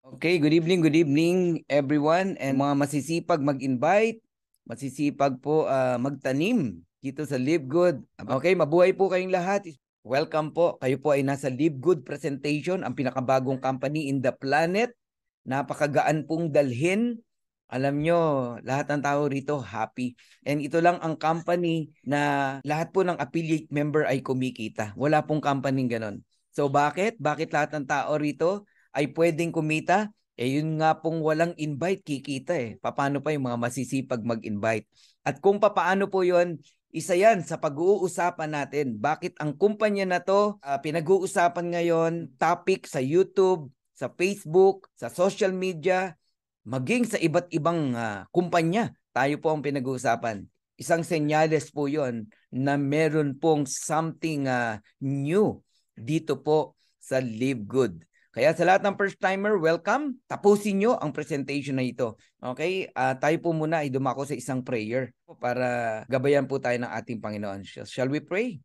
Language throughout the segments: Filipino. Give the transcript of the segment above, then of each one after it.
Okay, good evening everyone and mga masisipag mag-invite, masisipag po magtanim dito sa Live Good. Okay, mabuhay po kayong lahat. Welcome po. Kayo po ay nasa Live Good Presentation, ang pinakabagong company in the planet. Napakagaan pong dalhin. Alam nyo, lahat ng tao rito happy. And ito lang ang company na lahat po ng affiliate member ay kumikita. Wala pong company ganon. So bakit? Bakit lahat ng tao rito ay pwedeng kumita? Yun nga pong walang invite, kikita eh. Paano pa yung mga masisipag mag-invite? At kung paano po yun, isa yan sa pag-uusapan natin. Bakit ang kumpanya na to pinag-uusapan ngayon, topic sa YouTube, sa Facebook, sa social media, maging sa iba't ibang kumpanya. Tayo po ang pinag-uusapan. Isang senyales po yon na meron pong something new dito po sa Live Good. Kaya sa lahat ng first timer, welcome. Tapusin nyo ang presentation na ito. Okay? Tayo po muna ay dumako sa isang prayer para gabayan po tayo ng ating Panginoon. Shall we pray?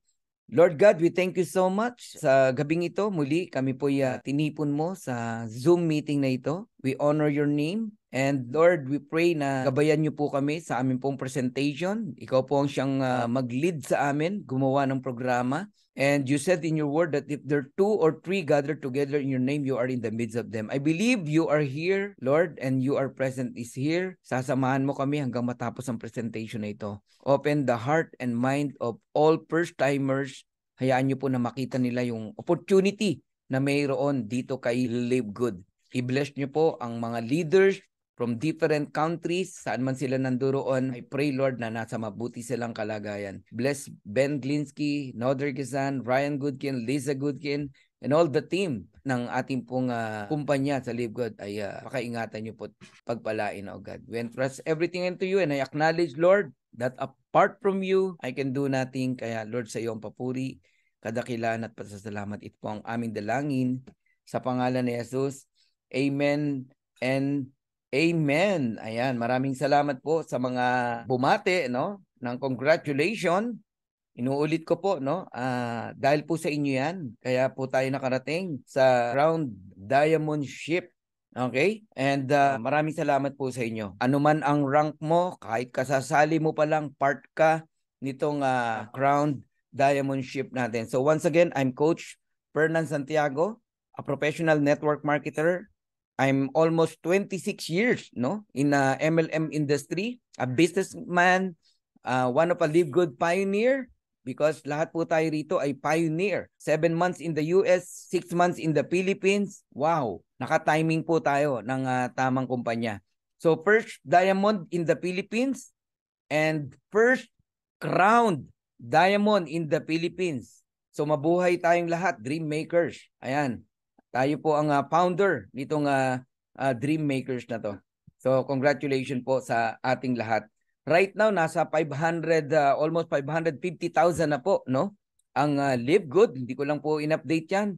Lord God, we thank you so much. Sa gabing ito, muli kami po tinipon mo sa Zoom meeting na ito. We honor your name. And Lord, we pray na gabayan niyo po kami sa aming pong presentation. Ikaw po ang siyang mag-lead sa amin, gumawa ng programa. And you said in your word that if there are 2 or 3 gathered together in your name, you are in the midst of them. I believe you are here, Lord, and you are present is here. Sasamahan mo kami hanggang matapos ang presentation na ito. Open the heart and mind of all first-timers. Hayaan niyo po na makita nila yung opportunity na mayroon dito kay Live Good. I-bless niyo po ang mga leaders from different countries, saan man sila nanduroon. I pray, Lord, na nasa mabuti silang kalagayan. Bless Ben Glinsky, Noder Gizan, Ryan Goodkin, Lisa Goodkin, and all the team ng ating pong kumpanya sa Live Good ay pakaingatan niyo po, pagpalain, O God. We entrust everything into you and I acknowledge, Lord, that apart from you, I can do nothing. Kaya, Lord, sa iyo ang papuri, kadakilan at pasasalamat. Ito po ang aming dalangin sa pangalan ni Jesus. Amen and Amen. Ayan, maraming salamat po sa mga bumate, no, ng congratulations. Inuulit ko po, no, dahil po sa inyo yan, kaya po tayo nakarating sa Crown Diamond Ship. Okay? And maraming salamat po sa inyo. Ano man ang rank mo, kahit kasasali mo pa lang, part ka nitong Crown Diamond Ship natin. So once again, I'm Coach Fernan Santiago, a professional network marketer. I'm almost 26 years, no, in MLM industry, a businessman, one of a Live Good pioneer, because lahat po tayo rito ay pioneer. 7 months in the US, 6 months in the Philippines. Wow, naka-timing po tayo ng tamang kumpanya. So first diamond in the Philippines and first crowned diamond in the Philippines. So mabuhay tayong lahat, dream makers. Ayan. Tayo po ang founder nitong Dream Makers na to. So congratulations po sa ating lahat. Right now nasa 500 almost 550,000 na po, no? Ang Live Good, hindi ko lang po in-update 'yan.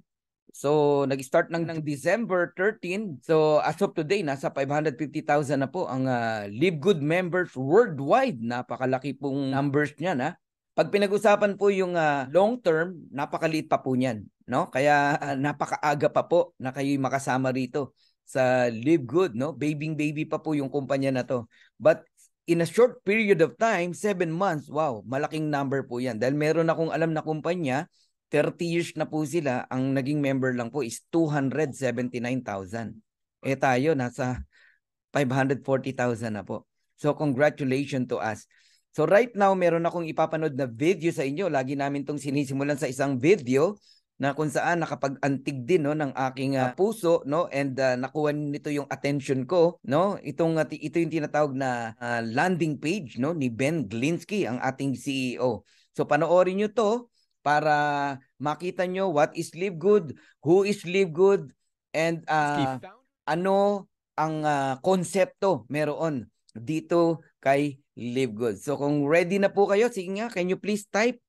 So nag-start ng December 13. So as of today nasa 550,000 na po ang Live Good members worldwide. Napakalaki pong numbers niyan, ha. Pag pinag-usapan po yung long term, napakaliit pa po niyan, no? Kaya napakaaga pa po na kayo'y makasama rito sa Live Good, no? Baby pa po yung kumpanya na to. But in a short period of time, 7 months, wow, malaking number po yan. Dahil meron akong alam na kumpanya, 30 years na po sila, ang naging member lang po is 279,000. Tayo, nasa 540,000 na po. So congratulations to us. So right now, meron akong ipapanood na video sa inyo. Lagi namin itong sinisimulan sa isang video na kung saan nakapag-antig din, no, ng aking puso, no, and nakuha nito yung attention ko, no. Ito yung tinatawag na landing page, no, ni Ben Glinsky, ang ating CEO. So panoorin nyo to para makita nyo what is Live Good, who is Live Good, and ano ang konsepto meron dito kay Live Good. So kung ready na po kayo, sige nga, can you please type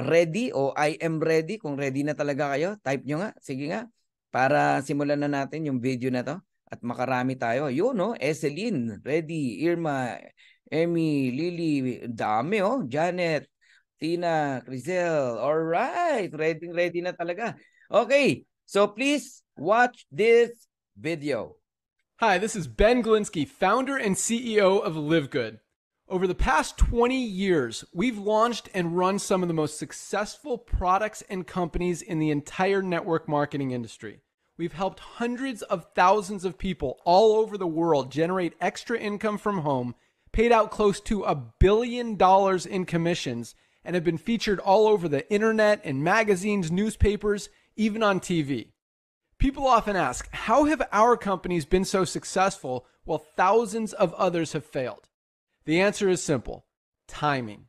ready o I am ready? Kung ready na talaga kayo, type nyo nga. Sige nga, para simulan na natin yung video na to at makarami tayo. Yun, no? Eseline, ready. Irma, Emmy, Lily, dami, oh. Janet, Tina, Crisel. Alright, ready na talaga. Okay, so please watch this video. Hi, this is Ben Glinsky, founder and CEO of Live Good. Over the past 20 years, we've launched and run some of the most successful products and companies in the entire network marketing industry. We've helped hundreds of thousands of people all over the world generate extra income from home, paid out close to $1 billion in commissions, and have been featured all over the internet, in magazines, newspapers, even on TV. People often ask, how have our companies been so successful while thousands of others have failed? The answer is simple: timing.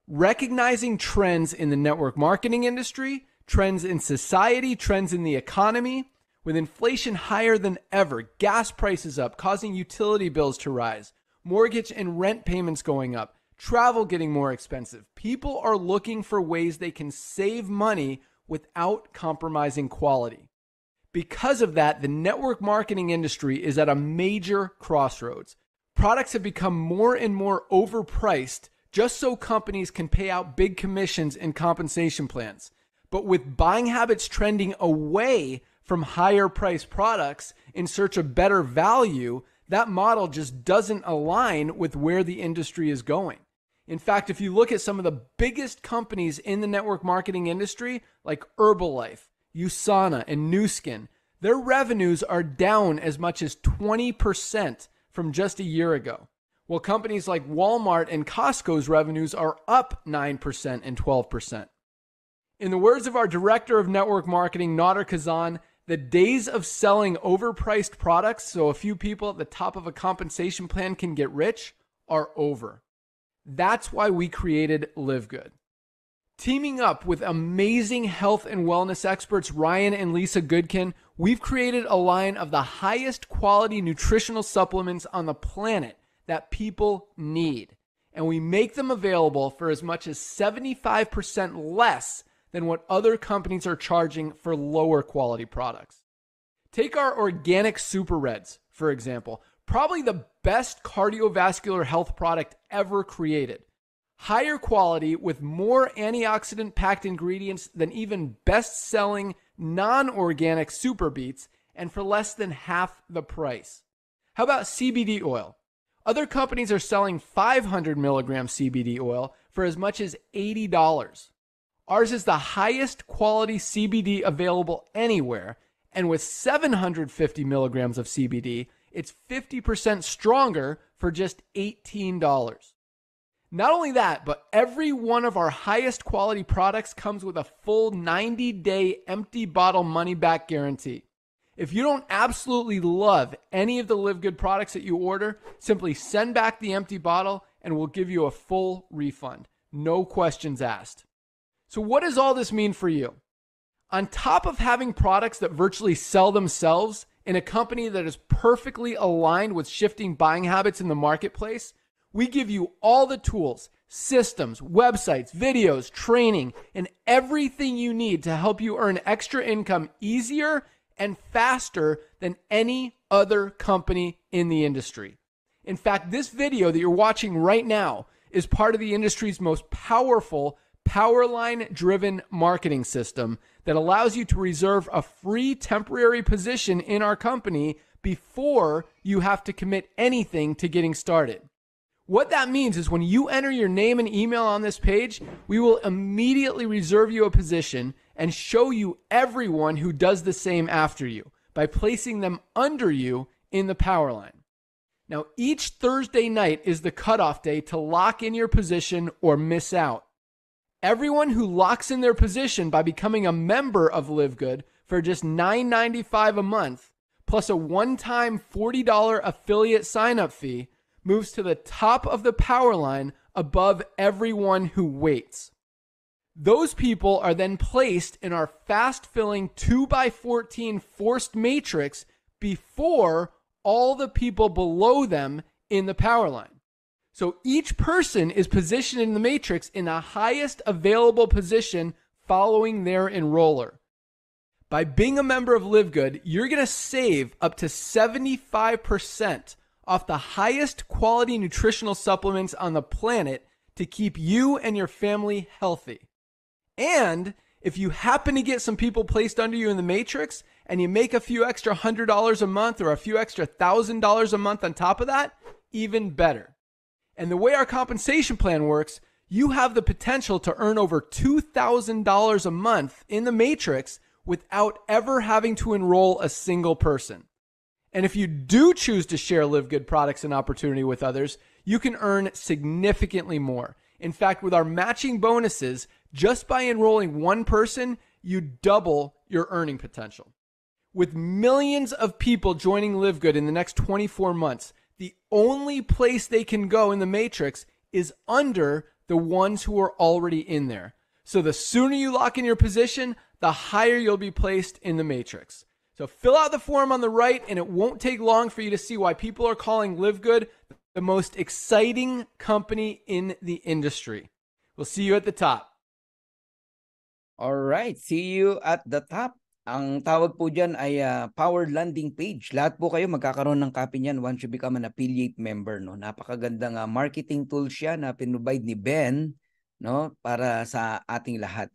Recognizing trends in the network marketing industry, trends in society, trends in the economy. With inflation higher than ever, gas prices up, causing utility bills to rise, mortgage and rent payments going up, travel getting more expensive, people are looking for ways they can save money without compromising quality. Because of that, the network marketing industry is at a major crossroads. Products have become more and more overpriced just so companies can pay out big commissions and compensation plans. But with buying habits trending away from higher priced products in search of better value, that model just doesn't align with where the industry is going. In fact, if you look at some of the biggest companies in the network marketing industry, like Herbalife, USANA, and Nu Skin, their revenues are down as much as 20% from just a year ago, while companies like Walmart and Costco's revenues are up 9% and 12%. In the words of our director of network marketing, Nader Kazan, the days of selling overpriced products so a few people at the top of a compensation plan can get rich are over. That's why we created Live Good. Teaming up with amazing health and wellness experts Ryan and Lisa Goodkin, we've created a line of the highest quality nutritional supplements on the planet that people need. And we make them available for as much as 75% less than what other companies are charging for lower quality products. Take our organic Super Reds, for example, probably the best cardiovascular health product ever created. Higher quality with more antioxidant-packed ingredients than even best-selling non-organic Super Beets, and for less than half the price. How about CBD oil? Other companies are selling 500 milligram CBD oil for as much as $80. Ours is the highest quality CBD available anywhere, and with 750 milligrams of CBD, it's 50% stronger for just $18. Not only that, but every one of our highest quality products comes with a full 90-day empty bottle money-back guarantee. If you don't absolutely love any of the Live Good products that you order, simply send back the empty bottle and we'll give you a full refund. No questions asked. So what does all this mean for you? On top of having products that virtually sell themselves in a company that is perfectly aligned with shifting buying habits in the marketplace, we give you all the tools, systems, websites, videos, training, and everything you need to help you earn extra income easier and faster than any other company in the industry. In fact, this video that you're watching right now is part of the industry's most powerful Powerline-driven marketing system that allows you to reserve a free temporary position in our company before you have to commit anything to getting started. What that means is when you enter your name and email on this page, we will immediately reserve you a position and show you everyone who does the same after you by placing them under you in the Powerline. Now, each Thursday night is the cutoff day to lock in your position or miss out. Everyone who locks in their position by becoming a member of Live Good for just $9.95 a month, plus a one-time $40 affiliate sign-up fee, moves to the top of the Powerline above everyone who waits. Those people are then placed in our fast-filling 2x14 forced matrix before all the people below them in the Powerline. So each person is positioned in the matrix in the highest available position following their enroller. By being a member of Live Good, you're going to save up to 75% off the highest quality nutritional supplements on the planet to keep you and your family healthy. And If you happen to get some people placed under you in the matrix and you make a few extra $100 a month or a few extra $1,000 a month on top of that, even better. And the way our compensation plan works, you have the potential to earn over $2,000 a month in the matrix without ever having to enroll a single person. And if you do choose to share Live Good products and opportunity with others, you can earn significantly more. In fact, with our matching bonuses, just by enrolling one person, you double your earning potential. With millions of people joining Live Good in the next 24 months, the only place they can go in the matrix is under the ones who are already in there. So the sooner you lock in your position, the higher you'll be placed in the matrix. So fill out the form on the right, and it won't take long for you to see why people are calling Live Good the most exciting company in the industry. We'll see you at the top. All right, see you at the top. Ang tawag po dyan ay Power Landing Page. Lahat po kayo magkakaroon ng copy niyan once you become an affiliate member. No? Napakagandang marketing tool siya na pinrovide ni Ben, no? Para sa ating lahat.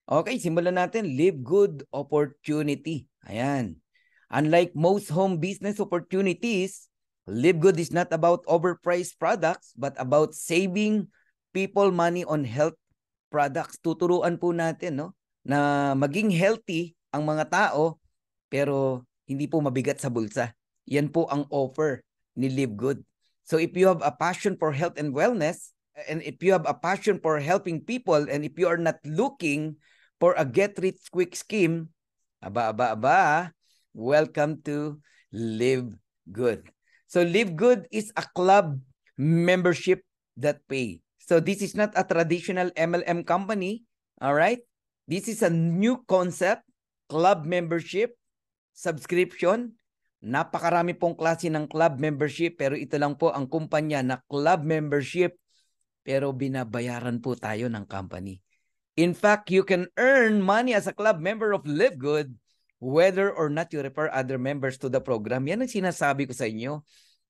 Okay, simulan natin. Live Good Opportunity. Ayan. Unlike most home business opportunities, Live Good is not about overpriced products but about saving people money on health products. Tuturuan po natin, no, na maging healthy ang mga tao pero hindi po mabigat sa bulsa. Yan po ang offer ni Live Good. So if you have a passion for health and wellness, and if you have a passion for helping people, and if you are not looking for a get-rich-quick scheme, welcome to Live Good. So Live Good is a club membership that pay. So this is not a traditional MLM company, all right? This is a new concept, club membership, subscription. Napakarami pong klase ng club membership, pero ito lang po ang kumpanya na club membership, pero binabayaran po tayo ng company. In fact, you can earn money as a club member of Live Good whether or not you refer other members to the program. Yan ang sinasabi ko sa inyo.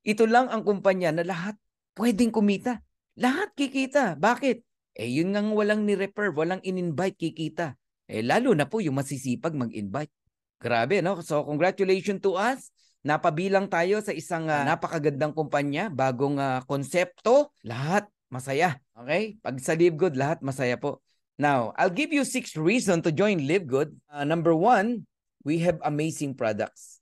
Ito lang ang kumpanya na lahat pwedeng kumita. Lahat kikita. Bakit? Yun nga walang ni-refer, walang in-invite kikita. Lalo na po yung masisipag mag-invite. Grabe, no? So, congratulations to us. Napabilang tayo sa isang napakagandang kumpanya, bagong konsepto. Lahat masaya. Okay? Pag sa Live Good, lahat masaya po. Now, I'll give you 6 reasons to join Live Good. Number 1, we have amazing products.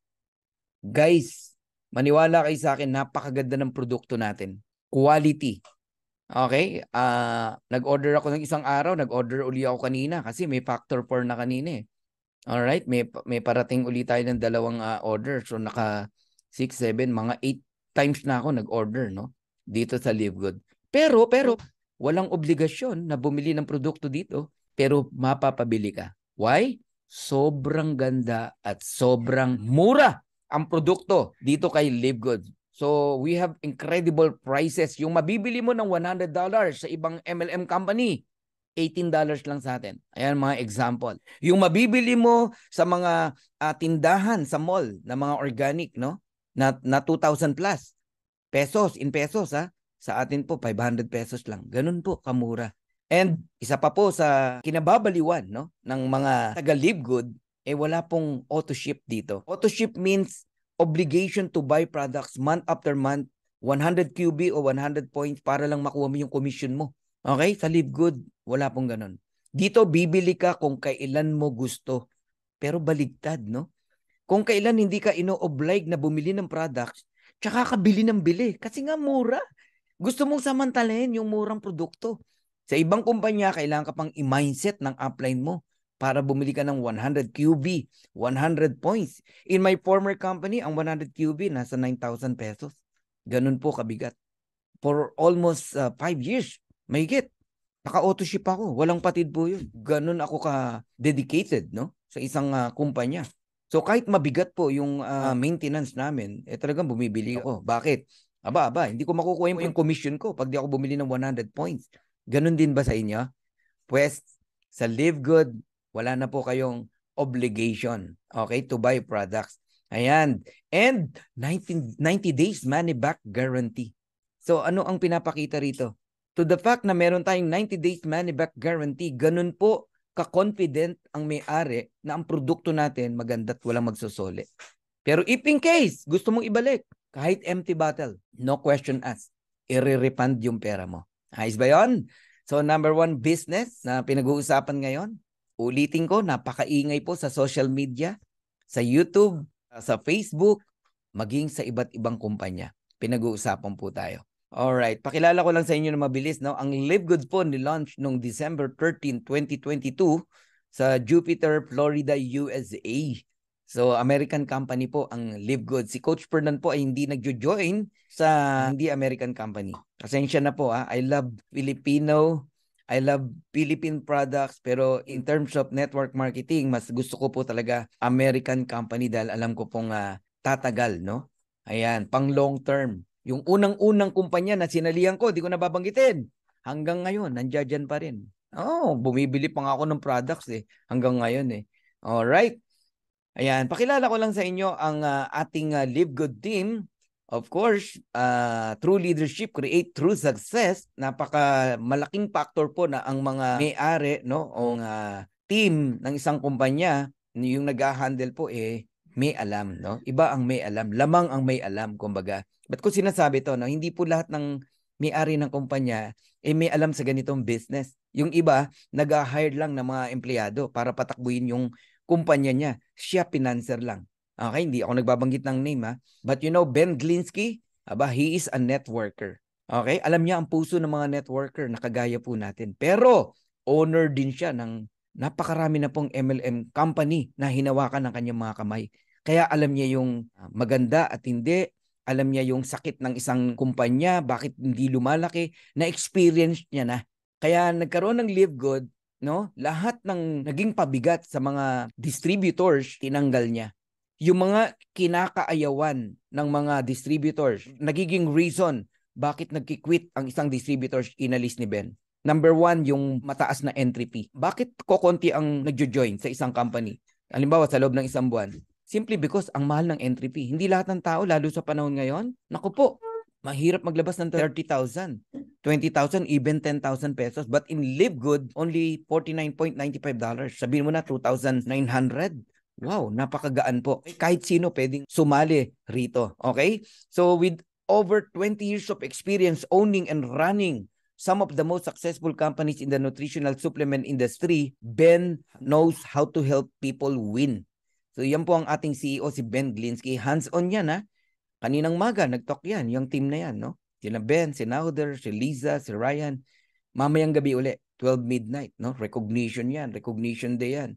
Guys, maniwala kayo sa akin, napakaganda ng produkto natin. Quality. Okay? Nag-order ako ng isang araw, nag-order uli ako kanina kasi may factor 4 na kanina eh. Alright? May parating uli tayo ng 2 order. So naka 6, 7, mga 8 times na ako nag-order, no? Dito sa Live Good. Pero walang obligasyon na bumili ng produkto dito, pero mapapabili ka. Why? Sobrang ganda at sobrang mura ang produkto dito kay Live Good. So, we have incredible prices. Yung mabibili mo ng $100 sa ibang MLM company, $18 lang sa atin. Ayan mga example. Yung mabibili mo sa mga tindahan sa mall na mga organic, no? Na 2,000 plus pesos, in pesos ha. Sa atin po 500 pesos lang. Ganun po kamura. And isa pa po sa kinababaliwan, no, ng mga taga Live Good, wala pong auto ship dito. Auto ship means obligation to buy products month after month, 100 QB o 100 points para lang makuha mo yung commission mo. Okay? Sa Live Good, wala pong ganun. Dito, bibili ka kung kailan mo gusto. Pero baligtad, no? Kung kailan hindi ka ino-oblige na bumili ng products, tsaka ka bili ng bili. Kasi nga mura. Gusto mong samantalahin yung murang produkto. Sa ibang kumpanya, kailangan ka pang i-mindset ng upline mo para bumili ka ng 100 QB, 100 points. In my former company, ang 100 QB nasa 9,000 pesos. Ganun po kabigat. For almost 5 years, mahigit. Naka-auto ship ako. Walang patid po yun. Ganun ako ka-dedicated, no? Sa isang kumpanya. So kahit mabigat po yung maintenance namin, talagang bumibili ako. Bakit? Hindi ko makukuha yung commission ko pag di ako bumili ng 100 points. Ganun din ba sa inyo? Pues, sa Live Good, wala na po kayong obligation, okay, to buy products. Ayan. And 90 days money back guarantee. So ano ang pinapakita rito? To the fact na meron tayong 90 days money back guarantee, ganun po ka-confident ang may-ari na ang produkto natin maganda at walang magsusoli. Pero if in case gusto mong ibalik, kahit empty bottle, no question asked, i-refund yung pera mo. Ayos ba yun? So number 1 business na pinag-uusapan ngayon, ulitin ko, napakaingay po sa social media, sa YouTube, sa Facebook, maging sa iba't ibang kumpanya. Pinag-uusapan po tayo. Alright, pakilala ko lang sa inyo na mabilis, no? Ang Live Good po ni-launch noong December 13, 2022 sa Jupiter, Florida, USA. So, American company po ang Live Good. Si Coach Fernan po ay hindi nagjo-join sa hindi American company. Pasensya na po, I love Filipino, I love Philippine products, pero in terms of network marketing, mas gusto ko po talaga American company dahil alam ko pong tatagal, no? Ayan, pang long term. Yung unang-unang kumpanya na sinalihan ko, di ko nababanggitin. Hanggang ngayon, nandiyan pa rin. Bumibili pa nga ako ng products hanggang ngayon Alright. Ayan, pakilala ko lang sa inyo ang ating Live Good team. Of course, true leadership, create true success. Napaka malaking factor po na ang mga may-ari, no, o team ng isang kumpanya, yung nag-handle po may alam, no? Iba ang may alam, lamang ang may alam, kumbaga. Ba't ko sinasabi to, no? Hindi po lahat ng may-ari ng kumpanya may alam sa ganitong business. Yung iba, nag-hire lang ng mga empleyado para patakbuhin yung kumpanya niya. Siya financer lang. Okay, hindi ako nagbabanggit ng name But you know, Ben Glinsky, he is a networker. Okay, alam niya ang puso ng mga networker na kagaya po natin. Pero, owner din siya ng napakarami na pong MLM company na hinawakan ng kanyang mga kamay. Kaya alam niya yung maganda at hindi. Alam niya yung sakit ng isang kumpanya, bakit hindi lumalaki, na-experience niya na. Kaya nagkaroon ng Live Good, no? Lahat ng naging pabigat sa mga distributors, tinanggal niya. Yung mga kinakaayawan ng mga distributors, nagiging reason bakit nagki-quit ang isang distributors, inalis ni Ben. Number 1, yung mataas na entry fee. Bakit kokonti ang nagjo-join sa isang company? Halimbawa, sa loob ng isang buwan. Simply because ang mahal ng entry fee. Hindi lahat ng tao, lalo sa panahon ngayon, naku po, mahirap maglabas ng 30,000, 20,000, even 10,000 pesos. But in Live Good, only $49.95. Sabihin mo na, 2,900. Wow, napakagaan po. Kahit sino pwedeng sumali rito. Okay? So with over 20 years of experience owning and running some of the most successful companies in the nutritional supplement industry, Ben knows how to help people win. So yan po ang ating CEO, si Ben Glinsky. Hands-on yan Kaninang maga, nag-talk yan, yung team na yan, no? Sina Ben, si Nauder, si Liza, si Ryan. Mamayang gabi uli, 12 midnight, no? Recognition yan, recognition day yan.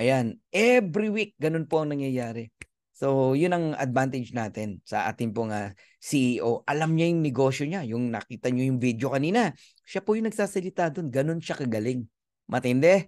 Ayan, every week, ganun po ang nangyayari. So, yun ang advantage natin sa ating pong CEO. Alam niya yung negosyo niya. Yung nakita niyo yung video kanina, siya po yung nagsasalita doon. Ganun siya kagaling. Matindi.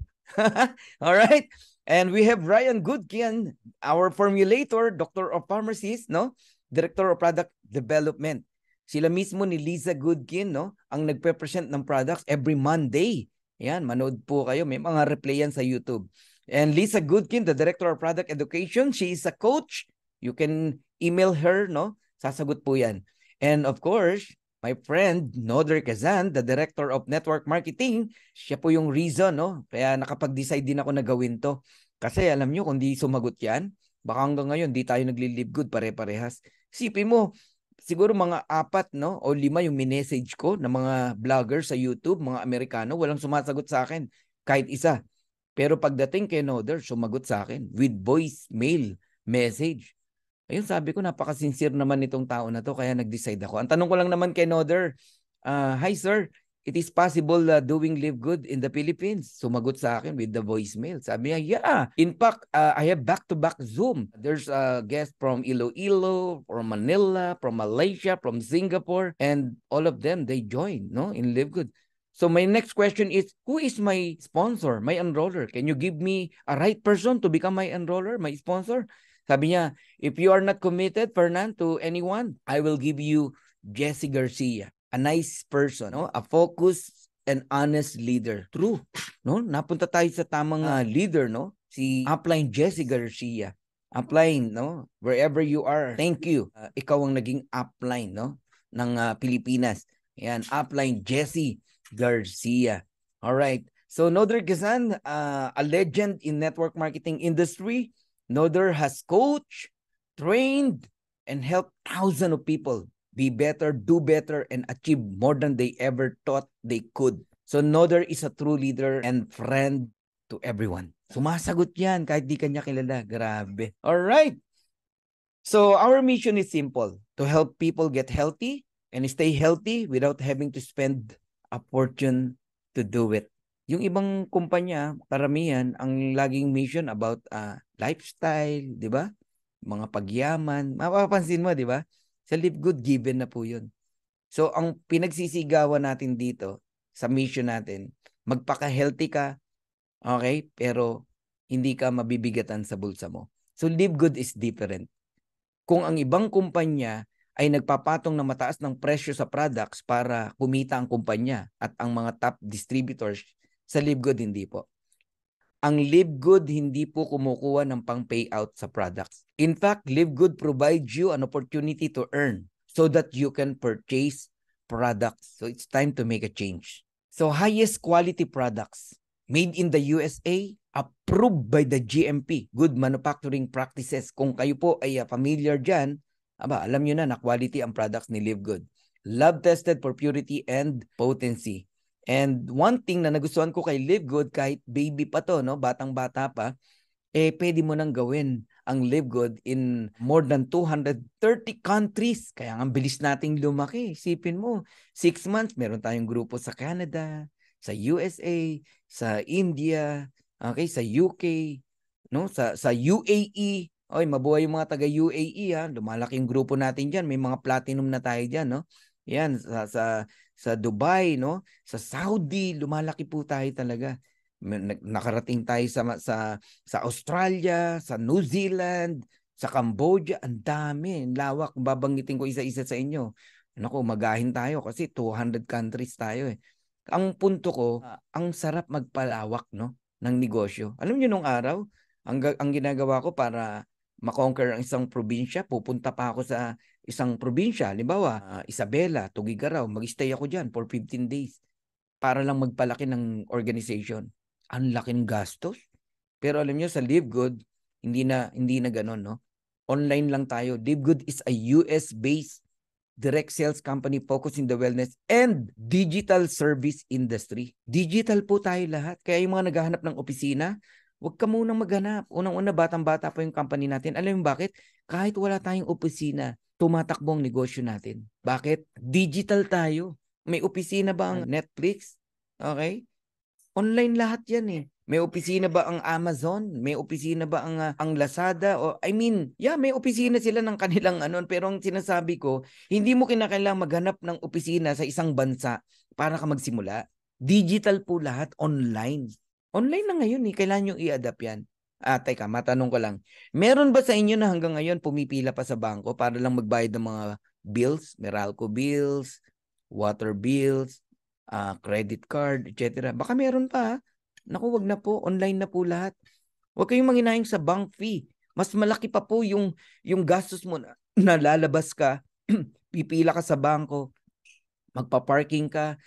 Alright? And we have Ryan Goodkian, our formulator, Doctor of Pharmacies, no? Director of Product Development. Sila mismo ni Lisa Goodkin, no? Ang nagpe-present ng products every Monday. Ayan, manood po kayo. May mga replay yan sa YouTube. And Lisa Goodkin, the Director of Product Education, she is a coach. You can email her, no? Sasagot po yan. And of course, my friend, Noder Kazan, the Director of Network Marketing, siya po yung reason, no? Kaya nakapag-decide din ako na gawin to. Kasi alam nyo, kung di sumagot yan, baka hanggang ngayon, di tayo nagli-live good pare-parehas. Sipin mo, siguro mga 4, no? O 5 yung minessage ko ng mga vlogger sa YouTube, mga Amerikano, walang sumasagot sa akin. Kahit isa. Pero pagdating kay Noder, sumagot sa akin with voicemail message. Ayun, sabi ko, napaka-sincere naman itong tao na to, kaya nag-decide ako. Ang tanong ko lang naman kay Noder, hi sir, it is possible doing Live Good in the Philippines? Sumagot sa akin with the voicemail. Sabi niya, yeah. In fact, I have back-to-back Zoom. There's a guest from Iloilo, from Manila, from Malaysia, from Singapore, and all of them, they join, no, in Live Good. So my next question is, who is my sponsor, my enroller? Can you give me a right person to become my enroller, my sponsor? Sabi niya, if you are not committed, Fernan, to anyone, I will give you Jesse Garcia, a nice person, no? A focused and honest leader. True, no? Napunta tayo sa tamang leader, no? Si upline Jesse Garcia. Upline, no? Wherever you are, thank you. Ikaw ang naging upline, no? Ng Pilipinas. Yan, upline Jesse Garcia. All right. So Noder Gazan, a legend in network marketing industry. Noder has coached, trained, and helped thousands of people be better, do better, and achieve more than they ever thought they could. So Noder is a true leader and friend to everyone. Sumasagot yan kahit di kanya kilala. Grabe. All right. So our mission is simple, to help people get healthy and stay healthy without having to spend a fortune to do it. Yung ibang kumpanya, karamihan, ang laging mission about lifestyle, di ba? Mga pagyaman. Mapapansin mo, di ba? Sa Live Good, given na po yun. So, ang pinagsisigawan natin dito, sa mission natin, magpaka-healthy ka, okay? Pero, hindi ka mabibigatan sa bulsa mo. So, Live Good is different. Kung ang ibang kumpanya ay nagpapatong ng mataas ng presyo sa products para kumita ang kumpanya at ang mga top distributors, sa Live Good hindi po. Ang Live Good hindi po kumukuha ng pang-payout sa products. In fact, Live Good provides you an opportunity to earn so that you can purchase products. So it's time to make a change. So highest quality products made in the USA, approved by the GMP, Good Manufacturing Practices. Kung kayo po ay familiar dyan, alam nyo na quality ang products ni Live Good. Lab tested for purity and potency. And one thing na nagustuhan ko kay Live Good, kahit baby pa to, no, batang-bata pa, pwede mo nang gawin ang Live Good in more than 230 countries. Kaya ang bilis nating lumaki. Isipin mo, 6 months, meron tayong grupo sa Canada, sa USA, sa India, okay, sa UK, no, sa UAE. Oy, mabuhay yung mga taga UAE ha. Lumalaki yung grupo natin diyan. May mga platinum na tayo diyan, no. Yan sa Dubai, no, sa Saudi, lumalaki po tayo talaga. Nakarating tayo sa Australia, sa New Zealand, sa Cambodia, ang dami, ang lawak. Babanggitin ko isa-isa sa inyo. Naku, magahin tayo kasi 200 countries tayo eh. Ang punto ko, ang sarap magpalawak, no, ng negosyo. Alam niyo nung araw, ang ginagawa ko para makonquer ang isang probinsya, pupunta pa ako sa isang probinsya, halimbawa, Isabela, Tugigaraw, mag-stay ako diyan for 15 days para lang magpalaki ng organization. Ang laking gastos. Pero alam niyo sa Live Good, hindi na ganoon, no? Online lang tayo. Live Good is a US-based direct sales company focused in the wellness and digital service industry. Digital po tayo lahat. Kaya yung mga naghahanap ng opisina, huwag ka munang maghanap. Unang-una, batang-bata pa yung company natin. Alam mo bakit? Kahit wala tayong opisina, tumatakbo ang negosyo natin. Bakit? Digital tayo. May opisina ba ang Netflix? Okay? Online lahat yan eh. May opisina ba ang Amazon? May opisina ba ang Lazada? O I mean, yeah, may opisina sila ng kanilang pero ang sinasabi ko, hindi mo kinakailangang maghanap ng opisina sa isang bansa para ka magsimula. Digital po lahat, online. Online na ngayon eh, kailangan nyo i-adapt yan. Teka, matanong ko lang. Meron ba sa inyo na hanggang ngayon pumipila pa sa bangko para lang magbayad ng mga bills, Meralco bills, water bills, credit card, etc. Baka meron pa. Naku, wag na po. Online na po lahat. Huwag kayong manghinayang sa bank fee. Mas malaki pa po yung gastos mo na lalabas ka, pipila ka sa bangko, magpa-parking ka,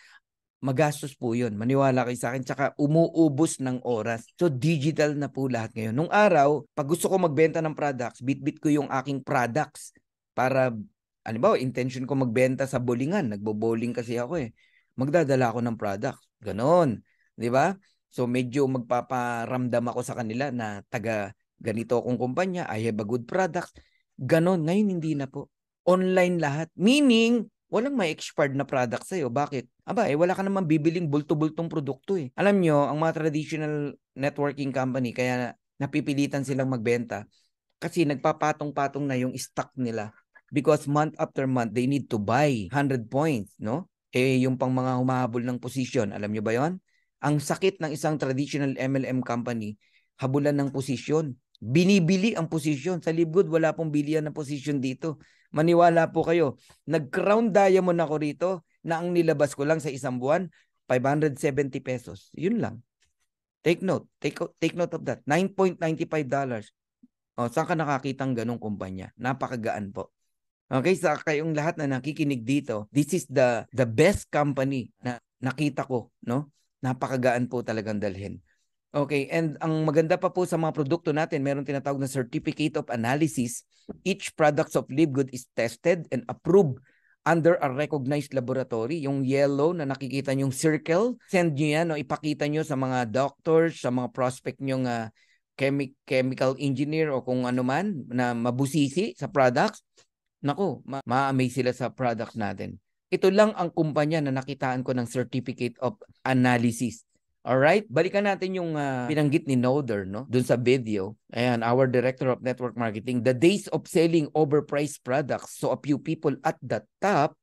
magastos po yun. Maniwala kayo sa akin. Tsaka umuubos ng oras. So, digital na po lahat ngayon. Nung araw, pag gusto ko magbenta ng products, bit-bit ko yung aking products para, halimbawa, intention ko magbenta sa bowlingan. Nagbo-bowling kasi ako eh. Magdadala ako ng products. Ganon. Di ba? So, medyo magpaparamdam ako sa kanila na taga ganito akong kumpanya, I have a good product. Ganon. Ngayon, hindi na po. Online lahat. Meaning, walang may expired na product sa'yo. Bakit? Wala ka naman bibiling bulto-bultong produkto eh. Alam nyo, ang mga traditional networking company, kaya napipilitan silang magbenta kasi nagpapatong-patong na yung stock nila. Because month after month, they need to buy 100 points, no? Yung pang mga humahabol ng position, alam nyo ba yon? Ang sakit ng isang traditional MLM company, habulan ng posisyon. Binibili ang posisyon. Sa Live Good, wala pong bilihan ng posisyon dito. Maniwala po kayo. Nag-crown diamond ako rito na ang nilabas ko lang sa isang buwan, 570 pesos. Yun lang. Take note. Take note of that. $9.95. Saan ka nakakitang ganong kumpanya? Napakagaan po. Okay, sa kayong lahat na nakikinig dito, this is the best company na nakita ko, no? Napakagaan po talagang dalhin. Okay, and ang maganda pa po sa mga produkto natin, meron tinatawag na Certificate of Analysis. Each products of Live Good is tested and approved under a recognized laboratory. Yung yellow na nakikita nyong circle, send nyo yan o ipakita nyo sa mga doctors, sa mga prospect nyong chemical engineer o kung ano man na mabusisi sa products. Naku, ma-amaze sila sa products natin. Ito lang ang kumpanya na nakitaan ko ng Certificate of Analysis. Alright, balikan natin yung pinanggit ni Noder, no? Dun sa video. Ayan, our Director of Network Marketing. The days of selling overpriced products so a few people at the top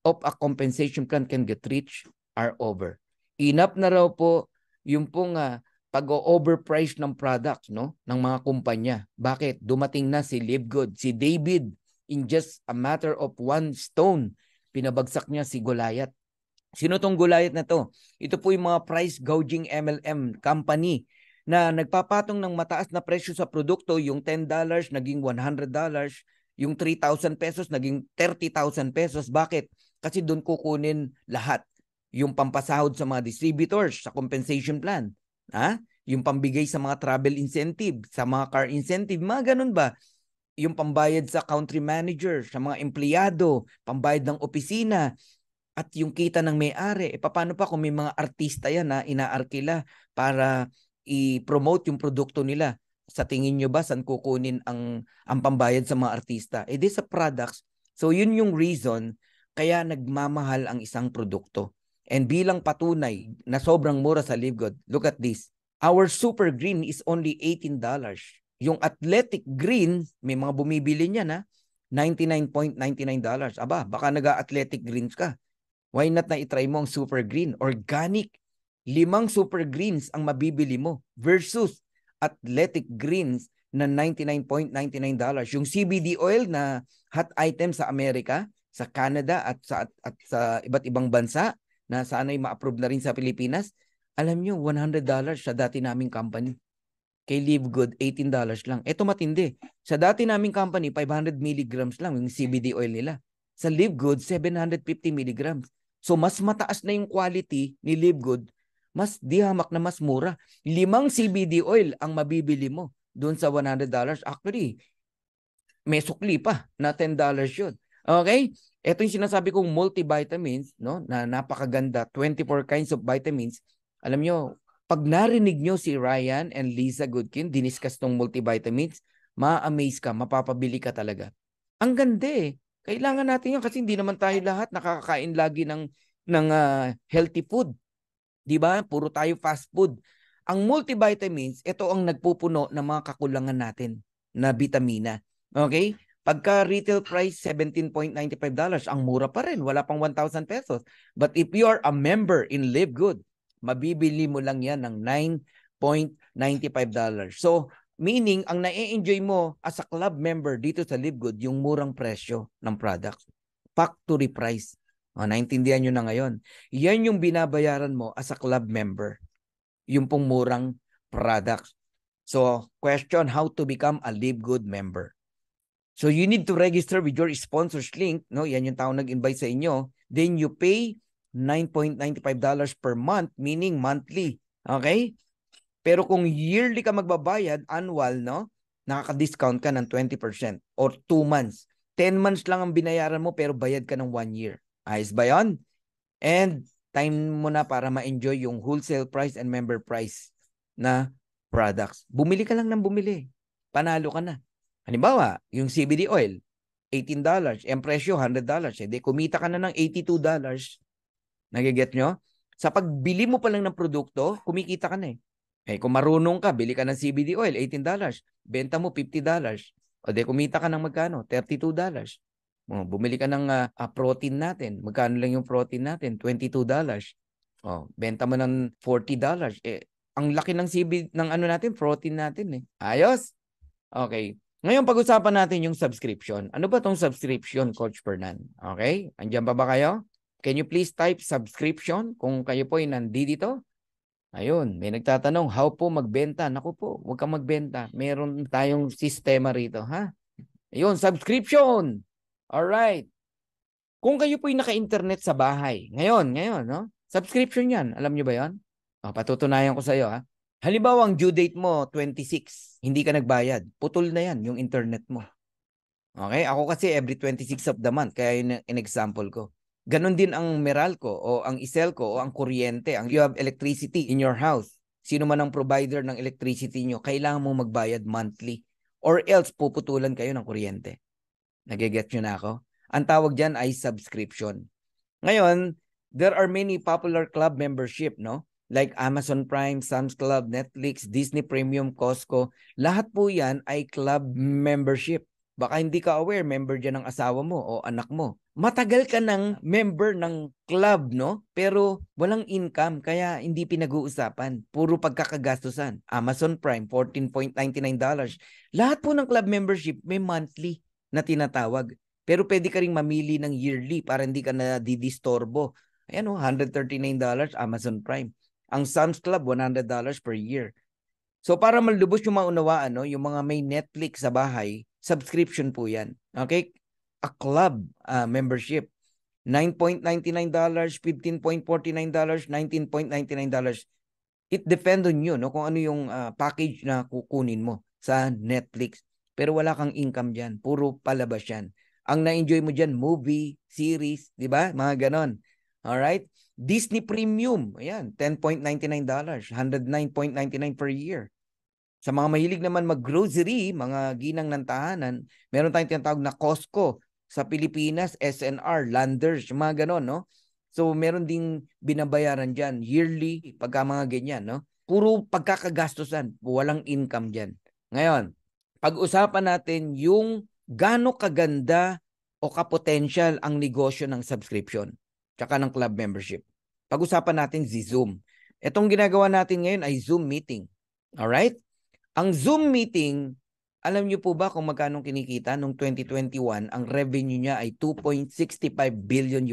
of a compensation plan can get rich are over. Enough na raw po yung pong pag-overprice ng products, no? Ng mga kumpanya. Bakit? Dumating na si Live Good, si David, in just a matter of one stone, pinabagsak niya si Goliath. Sino tong Goliath na to? Ito po yung mga price gouging MLM company na nagpapatong ng mataas na presyo sa produkto, yung $10 naging $100, yung 3,000 pesos naging 30,000 pesos. Bakit? Kasi doon kukunin lahat. Yung pampasahod sa mga distributors, sa compensation plan. Yung pambigay sa mga travel incentive, sa mga car incentive, mga ganun ba? Yung pambayad sa country manager, sa mga empleyado, pambayad ng opisina, at yung kita ng may-ari. Paano pa kung may mga artista yan na inaarkila para i-promote yung produkto nila? Sa tingin nyo ba, saan kukunin ang pambayad sa mga artista? Di sa products. So yun yung reason kaya nagmamahal ang isang produkto. And bilang patunay na sobrang mura sa Live Good, look at this. Our Super Green is only $18. Yung Athletic Green, may mga bumibili niyan $99.99. Aba, baka nag-athletic greens ka. Why not na itry mo ang Super Green? Organic. 5 Super Greens ang mabibili mo versus Athletic Greens na $99.99. Yung CBD oil na hot item sa Amerika, sa Canada at sa iba't ibang bansa na sana'y ma-approve na rin sa Pilipinas, alam nyo, $100 sa dati naming company. Kay Live Good, $18 lang. Ito matindi. Sa dati naming company, 500 milligrams lang yung CBD oil nila. Sa Live Good, 750 milligrams. So, mas mataas na yung quality ni Live Good, mas dihamak na mas mura. 5 CBD oil ang mabibili mo doon sa $100. Actually, may sukli pa na $10 yun. Okay? Ito yung sinasabi kong multivitamins, no? Na napakaganda. 24 kinds of vitamins. Alam nyo, pag narinig nyo si Ryan and Lisa Goodkin, diniscuss tong multivitamins, ma-amaze ka, mapapabili ka talaga. Ang ganda eh. Kailangan natin yan kasi hindi naman tayo lahat nakakakain lagi ng healthy food. Di ba? Puro tayo fast food. Ang multivitamins, ito ang nagpupuno ng mga kakulangan natin na vitamina. Okay? Pagka retail price, $17.95, ang mura pa rin. Wala pang 1,000 pesos. But if you are a member in Live Good, mabibili mo lang yan ng $9.95. So, meaning, ang na-enjoy mo as a club member dito sa Live Good, yung murang presyo ng products. Factory price. Naintindihan nyo na ngayon. Yan yung binabayaran mo as a club member. Yung pong murang products. So, question, how to become a Live Good member? So, you need to register with your sponsors link. No? Yan yung tao nag-invite sa inyo. Then, you pay $9.95 per month, meaning monthly. Okay? Pero kung yearly ka magbabayad, annual, no? Nakaka-discount ka ng 20% or 2 months. 10 months lang ang binayaran mo pero bayad ka ng 1 year. Ayos ba yun? And time mo na para ma-enjoy yung wholesale price and member price na products. Bumili ka lang ng bumili. Panalo ka na. Halimbawa, yung CBD oil, $18. Ang presyo, $100. Di kumita ka na ng $82. Nagiget nyo? Sa pagbili mo pa lang ng produkto, kumikita ka na eh. Kung marunong ka, bili ka ng CBD oil, $18. Benta mo, $50. O di, kumita ka ng magkano? $32. Bumili ka ng protein natin. Magkano lang yung protein natin? $22. Benta mo ng $40. Ang laki ng ng ano natin, protein natin eh. Ayos? Okay. Ngayon, pag-usapan natin yung subscription. Ano ba tong subscription, Coach Fernan? Okay? Andiyan pa ba kayo? Can you please type subscription kung kayo po ay nandito? Ayun, may nagtatanong, how po magbenta? Naku po, huwag kang magbenta. Meron tayong sistema rito, ha? Ayun, subscription! Alright. Kung kayo po ay naka-internet sa bahay, ngayon, no? Subscription yan. Alam nyo ba yan? Patutunayan ko sa iyo, ha. Halimbawa, ang due date mo 26, hindi ka nagbayad. Putol na yan yung internet mo. Okay? Ako kasi every 26 of the month, kaya yun in example ko. Ganon din ang Meralco o ang Iselco o ang kuryente. You have electricity in your house. Sino man ang provider ng electricity nyo, kailangan mong magbayad monthly. Or else, puputulan kayo ng kuryente. Nagigets nyo na ako? Ang tawag dyan ay subscription. Ngayon, there are many popular club membership, no? Like Amazon Prime, Sam's Club, Netflix, Disney Premium, Costco. Lahat po yan ay club membership. Baka hindi ka aware, member dyan ng asawa mo o anak mo. Matagal ka ng member ng club, no? Pero walang income, kaya hindi pinag-uusapan. Puro pagkakagastusan. Amazon Prime, $14.99. Lahat po ng club membership may monthly na tinatawag. Pero pwede ka ring mamili ng yearly para hindi ka na didistorbo. Ayan o, $139 Amazon Prime. Ang Sam's Club, $100 per year. So para malubos yung maunawaan, no, yung mga may Netflix sa bahay, subscription po yan. Okay? A club membership. $9.99, $15.49, $19.99. It depends on you, no, kung ano yung package na kukunin mo sa Netflix. Pero wala kang income dyan. Puro palabas yan. Ang na-enjoy mo dyan, movie, series, di ba? Mga ganon. Alright? Disney Premium, ayan, $10.99, $109.99 per year. Sa mga mahilig naman mag-grocery, mga ginang ng tahanan, meron tayong tinatawag na Costco. Sa Pilipinas, SNR, Landers, mga ganon, no? So, meron ding binabayaran dyan, yearly, pagka mga ganyan, no? Puro pagkakagastusan, walang income dyan. Ngayon, pag-usapan natin yung gaano kaganda o kapotential ang negosyo ng subscription tsaka ng club membership. Pag-usapan natin si Zoom. Itong ginagawa natin ngayon ay Zoom meeting. Alright? Ang Zoom meeting, alam niyo po ba kung magkano kinikita? Noong 2021, ang revenue niya ay $2.65 billion.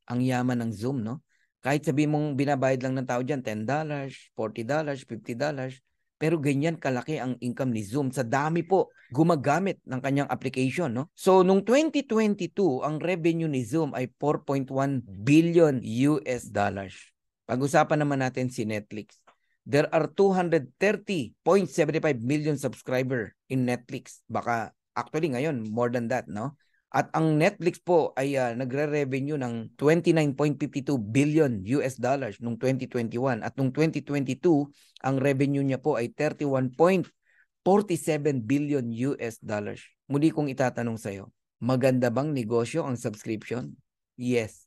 Ang yaman ng Zoom, no? Kahit sabi mong binabayad lang ng tao dyan, $10, $40, $50, pero ganyan kalaki ang income ni Zoom. Sa dami po gumagamit ng kanyang application, no? So, noong 2022, ang revenue ni Zoom ay $4.1 billion. Pag-usapan naman natin si Netflix. There are 230.75 million subscriber in Netflix. Baka actually ngayon more than that, no? At ang Netflix po ay nagre-revenue ng $29.52 billion noong 2021 at noong 2022 ang revenue niya po ay $31.47 billion. Muli kong itatanong sa iyo, maganda bang negosyo ang subscription? Yes.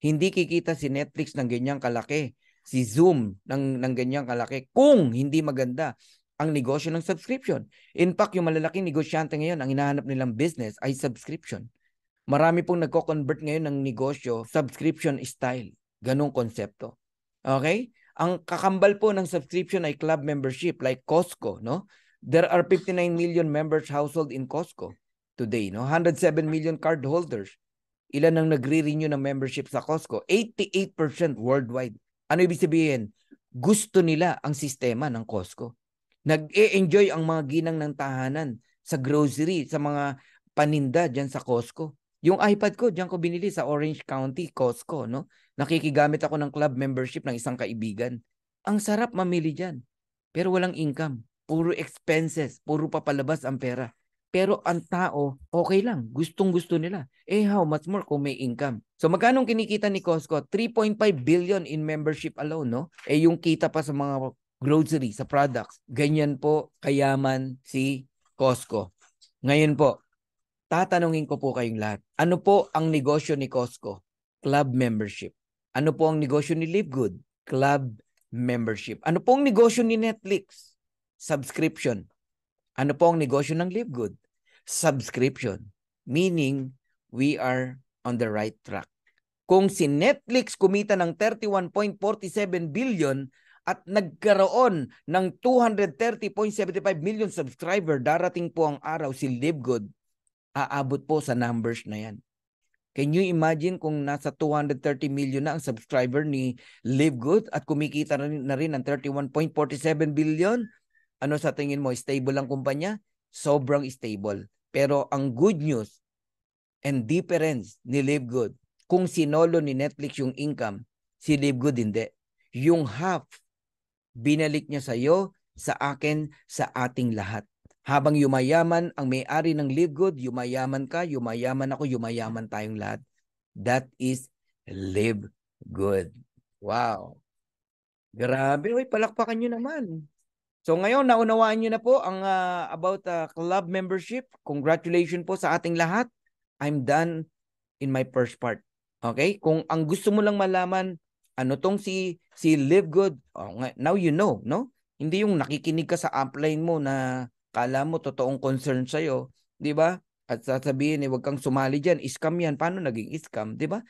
Hindi kikita si Netflix ng ganyang kalaki, si Zoom ng ganyang kalaki kung hindi maganda ang negosyo ng subscription. In fact, yung malalaking negosyante ngayon, ang hinahanap nilang business ay subscription. Marami pong nagko-convert ngayon ng negosyo, subscription style. Ganong konsepto. Okay? Ang kakambal po ng subscription ay club membership like Costco, no? There are 59 million members household in Costco today, no? 107 million card holders. Ilan ang nagre-renew ng membership sa Costco? 88% worldwide. Ano ibig sabihin? Gusto nila ang sistema ng Costco. Nag-e-enjoy ang mga ginang ng tahanan sa grocery, sa mga paninda dyan sa Costco. Yung iPad ko, dyan ko binili sa Orange County, Costco, no? Nakikigamit ako ng club membership ng isang kaibigan. Ang sarap mamili dyan. Pero walang income. Puro expenses. Puro papalabas ang pera. Pero ang tao, okay lang. Gustong-gusto nila. How much more kung may income? So magkano kinikita ni Costco? 3.5 billion in membership alone, no? Yung kita pa sa mga grocery, sa products. Ganyan po kayaman si Costco. Ngayon po, tatanungin ko po kayong lahat. Ano po ang negosyo ni Costco? Club membership. Ano po ang negosyo ni Live Good? Club membership. Ano po ang negosyo ni Netflix? Subscription. Ano po ang negosyo ng Live Good? Subscription. Meaning, we are on the right track. Kung si Netflix kumita ng 31.47 billion at nagkaroon ng 230.75 million subscriber, darating po ang araw si Live Good, aabot po sa numbers na yan. Can you imagine kung nasa 230 million na ang subscriber ni Live Good at kumikita na rin ng 31.47 billion? Ano sa tingin mo? Stable ang kumpanya? Sobrang stable. Pero ang good news and difference ni Live Good, kung sinolo ni Netflix yung income, si Live Good hindi. Yung half binalik niya sa iyo, sa akin, sa ating lahat. Habang yumayaman ang may-ari ng Live Good, yumayaman ka, yumayaman ako, yumayaman tayong lahat. That is Live Good. Wow. Grabe, oy, palakpakan nyo naman. So ngayon, naunawaan nyo na po ang about club membership. Congratulations po sa ating lahat. I'm done in my first part. Okay? Kung ang gusto mo lang malaman, ano tong si Live Good, now you know, no? Hindi yung nakikinig ka sa upline mo na kala mo totoong concern sa'yo, di ba? At sasabihin, huwag kang sumali dyan, scam yan. Paano naging scam, di ba?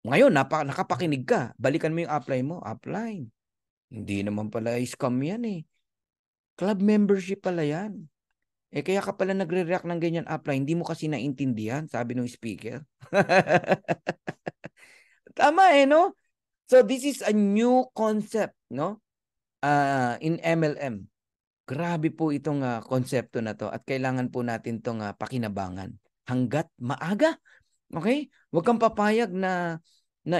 Ngayon, nakapakinig ka, balikan mo yung upline mo, upline. Hindi naman pala scam yan eh. Club membership pala yan. Kaya ka pala nagre-react ng ganyan upline, hindi mo kasi naintindihan, sabi ng speaker. Tama no? So this is a new concept, no? In MLM. Grabe po itong konsepto na to at kailangan po natin itong pakinabangan hanggat maaga. Okay? Huwag kang papayag na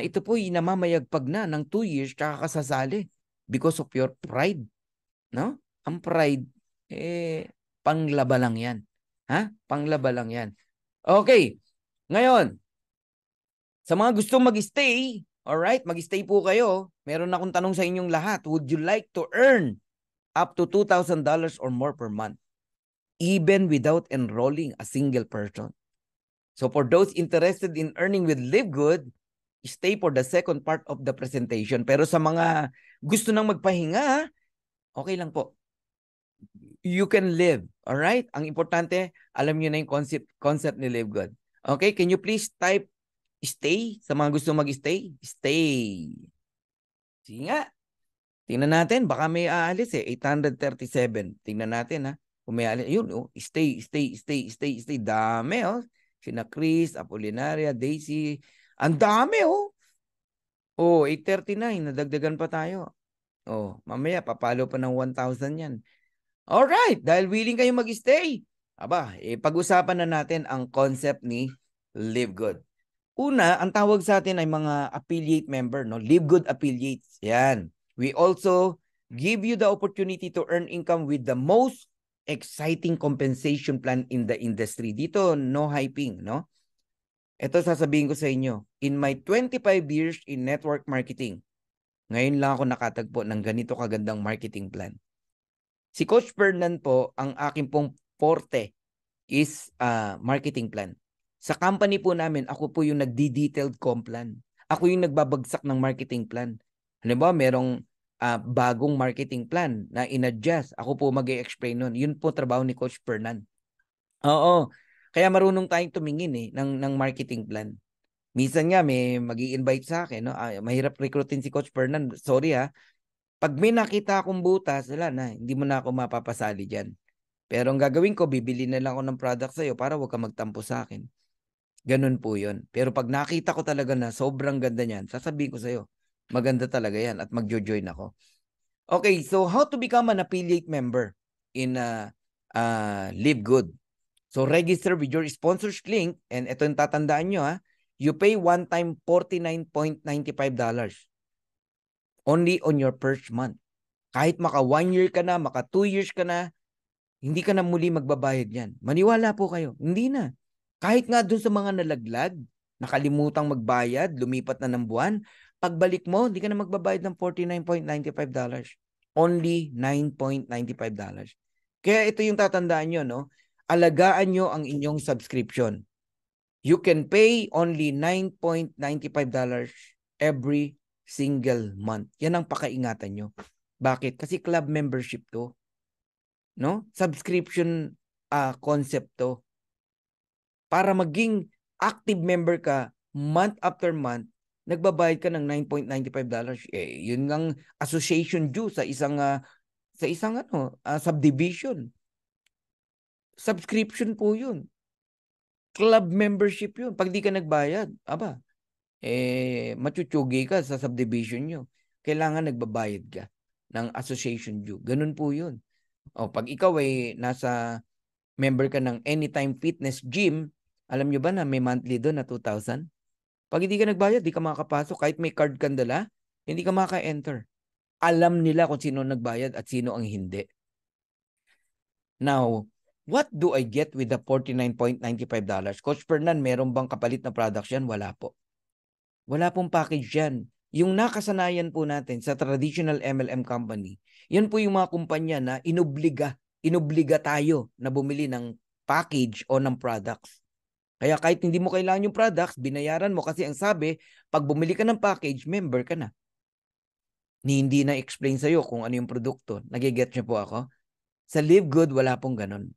ito po namamayagpag na ng 2 years tsaka kasasali because of your pride. No? Ang pride, panglaba lang yan. Ha? Panglaba lang yan. Okay. Ngayon, sa mga gustong mag-stay, alright, mag-stay po kayo. Meron akong tanong sa inyong lahat. Would you like to earn up to $2,000 or more per month, even without enrolling a single person? So for those interested in earning with Live Good, stay for the second part of the presentation. Pero sa mga gusto nang magpahinga, okay lang po. You can live, alright? Ang importante, alam niyo na yung concept ni Live Good. Okay, can you please type stay sa mga gusto mag-stay? Stay. Sige nga. Tingnan natin, baka may aalis 837. Tingnan natin ha. Kung may aalis, yun, stay. Dami Sina Chris, Apolinaria, Daisy. Ang dami 839. Nadagdagan pa tayo. Mamaya, papalo pa ng 1,000 yan. Alright, dahil willing kayo mag-stay. Pag-usapan na natin ang concept ni Live Good. Una, ang tawag sa atin ay mga affiliate member, no? Live Good affiliates. Yan. We also give you the opportunity to earn income with the most exciting compensation plan in the industry. Dito, no hyping, no? Ito sasabihin ko sa inyo. In my 25 years in network marketing, ngayon lang ako nakatagpo ng ganito kagandang marketing plan. Si Coach Fernan po, ang aking pong forte is marketing plan. Sa company po namin, ako po yung nagdi-detailed comp plan. Ako yung nagbabagsak ng marketing plan. Halimbawa, merong bagong marketing plan na in-adjust. Ako po mag-i-explain nun. Yun po trabaho ni Coach Fernan. Oo. Kaya marunong tayong tumingin ng marketing plan. Minsan nga may mag-i-invite sa akin. No? Mahirap recruitin si Coach Fernan. Sorry Pag may nakita akong butas, wala na. Hindi mo na ako mapapasali dyan. Pero ang gagawin ko, bibili na lang ako ng product sa'yo para huwag ka magtampo sa akin. Ganun po yun. Pero pag nakita ko talaga na sobrang ganda niyan, sasabihin ko sa'yo, maganda talaga yan at magjo-join ako. Okay, so how to become an affiliate member in Live Good? So register with your sponsors link and ito yung tatandaan nyo you pay one time $49.95 only on your first month. Kahit maka 1 year ka na, maka 2 years ka na, hindi ka na muli magbabayad yan. Maniwala po kayo, hindi na. Kahit nga dun sa mga nalaglag, nakalimutang magbayad, lumipat na ng buwan, pagbalik mo, hindi ka na magbabayad ng $49.95. Only $9.95. Kaya ito yung tatandaan nyo, no? Alagaan nyo ang inyong subscription. You can pay only $9.95 every single month. Yan ang pakaingatan nyo. Bakit? Kasi club membership to. No? Subscription concept to. Para maging active member ka month after month, nagbabayad ka ng $9.95. Yun ngang association due sa isang subdivision. Subscription po yun. Club membership yun. Pag di ka nagbayad, machuchugi ka sa subdivision nyo. Kailangan nagbabayad ka ng association due. Ganun po yun. Pag ikaw ay nasa member ka ng Anytime Fitness Gym, alam nyo ba na may monthly doon na 2,000? Pag hindi ka nagbayad, di ka makakapasok. Kahit may card kang dala, hindi ka maka-enter. Alam nila kung sino nagbayad at sino ang hindi. Now, what do I get with the $49.95? Coach Fernan, meron bang kapalit na products yan? Wala po. Wala pong package yan. Yung nakasanayan po natin sa traditional MLM company, yan po yung mga kumpanya na inobliga tayo na bumili ng package o ng products. Kaya kahit hindi mo kailangan yung products, binayaran mo kasi ang sabi, pag bumili ka ng package, member ka na. Hindi na-explain sa'yo kung ano yung produkto. Nagiget niyo po ako? Sa Live Good, wala pong ganun.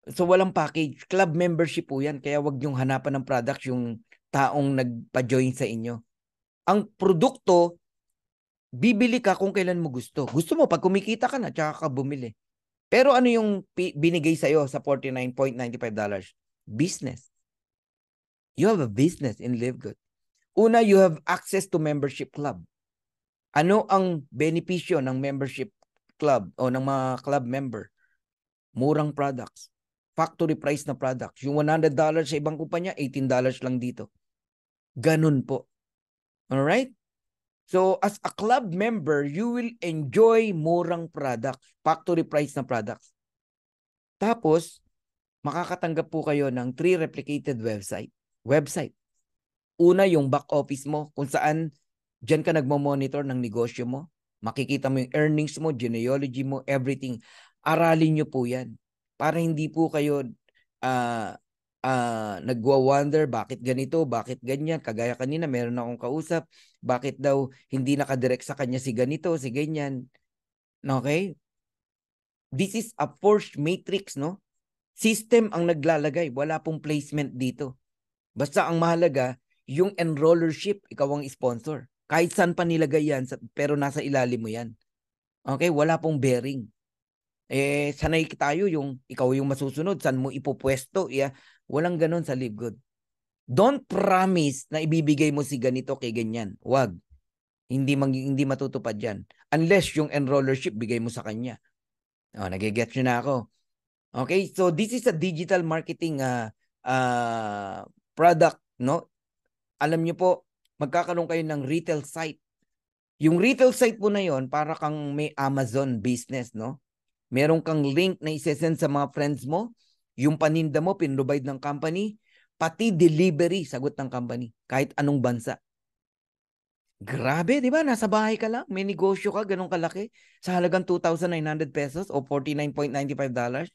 So walang package. Club membership po yan. Kaya wag niyong hanapan ng products yung taong nagpa-join sa inyo. Ang produkto, bibili ka kung kailan mo gusto. Gusto mo, pag kumikita ka na, tsaka ka bumili. Pero ano yung binigay sa'yo sa $49.95? Business. You have a business in Live Good. Una, you have access to membership club. Ano ang benepisyo ng membership club o ng mga club member? Murang products. Factory price na products. Yung $100 sa ibang kumpanya, $18 lang dito. Ganun po. Alright? So, as a club member, you will enjoy murang products. Factory price na products. Tapos, makakatanggap po kayo ng 3 replicated website. Una, yung back office mo, kung saan dyan ka nagmo-monitor ng negosyo mo. Makikita mo yung earnings mo, genealogy mo, everything. Aralin nyo po yan. Para hindi po kayo nagwa-wonder bakit ganito, bakit ganyan. Kagaya kanina, meron akong kausap. Bakit daw hindi nakadirect sa kanya si ganito, si ganyan. Okay? This is a forced matrix, no? System ang naglalagay. Wala pong placement dito. Basta ang mahalaga, yung enrollership, ikaw ang sponsor. Kahit saan pa nilagay yan, pero nasa ilalim mo yan. Okay? Wala pong bearing. Sanay tayo yung ikaw yung masusunod, saan mo ipopwesto. Yeah. Walang ganun sa Live Good. Don't promise na ibibigay mo si ganito kay ganyan. Wag. Hindi matutupad yan. Unless yung enrollership bigay mo sa kanya. Nagigets nyo na ako. Okay? So this is a digital marketing product, no? Alam nyo po, magkakaroon kayo ng retail site. Yung retail site po na yon, para kang may Amazon business, no? Meron kang link na isesend sa mga friends mo, yung paninda mo, pinrovide ng company, pati delivery, sagot ng company, kahit anong bansa. Grabe, di ba? Nasa bahay ka lang, may negosyo ka, ganun kalaki, sa halagang 2,900 pesos o $49.95.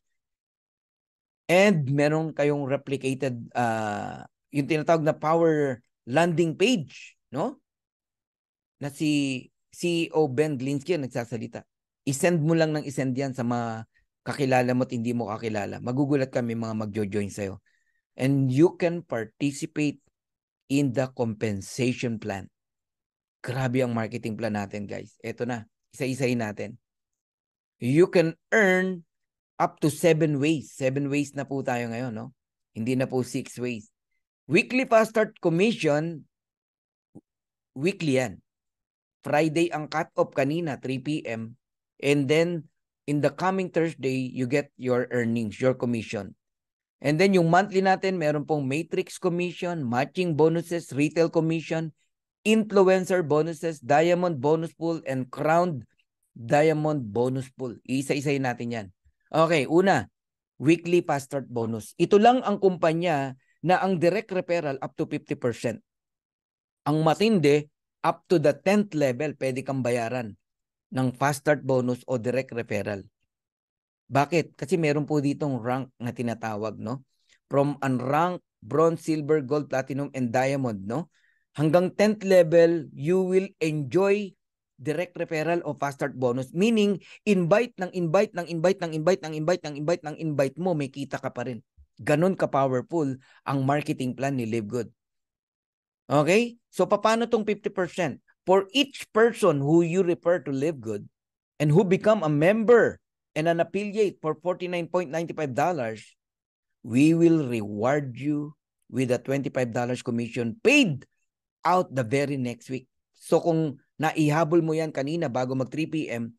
And meron kayong replicated, yung tinatawag na power landing page, no? Na si CEO Ben Glinsky ang nagsasalita. I-send mo lang ng i-send yan sa mga kakilala mo at hindi mo kakilala. Magugulat kami mga magjo-join sa'yo. And you can participate in the compensation plan. Grabe ang marketing plan natin, guys. Ito na. Isa-isahin natin. You can earn up to 7 ways. 7 ways na po tayo ngayon, no? Hindi na po 6 ways. Weekly fast start commission, weekly yan. Friday ang cut-off kanina, 3 p.m. And then, in the coming Thursday, you get your earnings, your commission. And then, yung monthly natin, meron pong matrix commission, matching bonuses, retail commission, influencer bonuses, diamond bonus pool, and crowned diamond bonus pool. Isa-isahin natin yan. Okay, una, weekly fast start bonus. Ito lang ang kumpanya na ang direct referral up to 50%. Ang matindi, up to the 10th level, pwede kang bayaran ng fast start bonus o direct referral. Bakit? Kasi meron po ditong rank na tinatawag, no? From unranked, bronze, silver, gold, platinum, and diamond, no? Hanggang 10th level, you will enjoy direct referral o fast start bonus. Meaning, invite mo, may kita ka pa rin. Ganon ka-powerful ang marketing plan ni Live Good. Okay? So, paano tong 50%? For each person who you refer to Live Good and who become a member and an affiliate for $49.95, we will reward you with a $25 commission paid out the very next week. So, kung naihabol mo yan kanina bago mag 3 p.m.,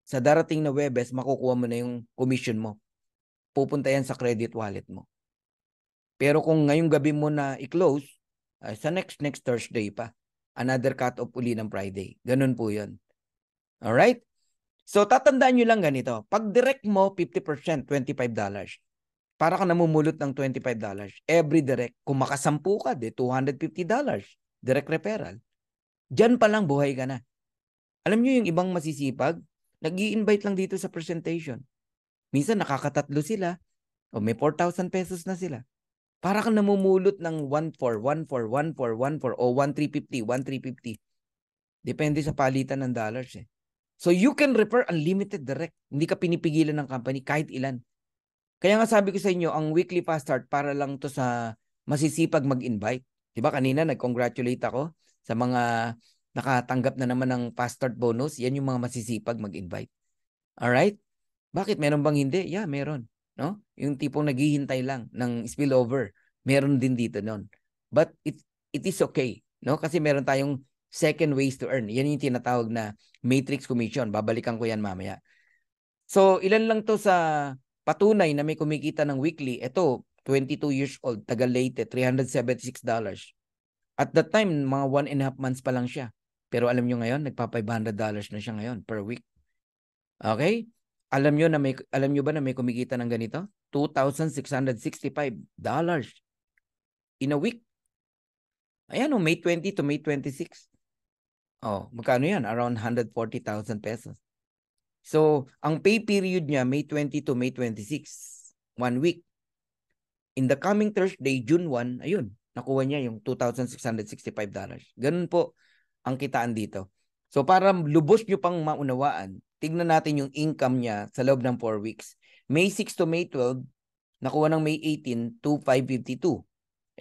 sa darating na Webes, makukuha mo na yung commission mo. Pupunta yan sa credit wallet mo. Pero kung ngayong gabi mo na i-close, sa next Thursday pa. Another cut-off uli ng Friday. Ganun po yun. Alright? So, tatandaan nyo lang ganito. Pag direct mo, 50%, $25. Para ka namumulot ng $25. Every direct. Kung makasampu ka, $250. Direct referral. Diyan pa lang buhay ka na. Alam nyo yung ibang masisipag, nag-i-invite lang dito sa presentation. Minsan nakakatatlo sila, o may 4,000 pesos na sila. Para kang namumulot ng 1,400, 1,400, 1,400, 1,400, o 1,350, 1,350. Depende sa palitan ng dollars eh. So you can refer unlimited direct. Hindi ka pinipigilan ng company kahit ilan. Kaya nga sabi ko sa inyo, ang weekly fast start para lang to sa masisipag mag-invite. Diba kanina nag-congratulate ako sa mga nakatanggap na naman ng fast start bonus. Yan yung mga masisipag mag-invite. Alright? Bakit? Meron bang hindi? Yeah, meron. No? Yung tipong naghihintay lang ng spillover. Meron din dito nun. But it is okay. No? Kasi meron tayong second ways to earn. Yan yung tinatawag na matrix commission. Babalikan ko yan mamaya. So, ilan lang to sa patunay na may kumikita ng weekly. Ito, 22 years old, taga Leyte, $376. At that time, mga 1.5 months pa lang siya. Pero alam nyo ngayon, nagpa $500 na siya ngayon per week. Okay? Alam nyo ba na may kumikita ng ganito? $2,665 in a week. Ayan o, May 20 to May 26. Oh, magkano yan? Around 140,000 pesos. So, ang pay period niya, May 20 to May 26. 1 week. In the coming Thursday, June 1, ayun, nakuha niya yung $2,665. Ganun po ang kitaan dito. So, para lubos nyo pang maunawaan, tignan natin yung income niya sa loob ng 4 weeks. May 6 to May 12, nakuha ng May 18, $2,552.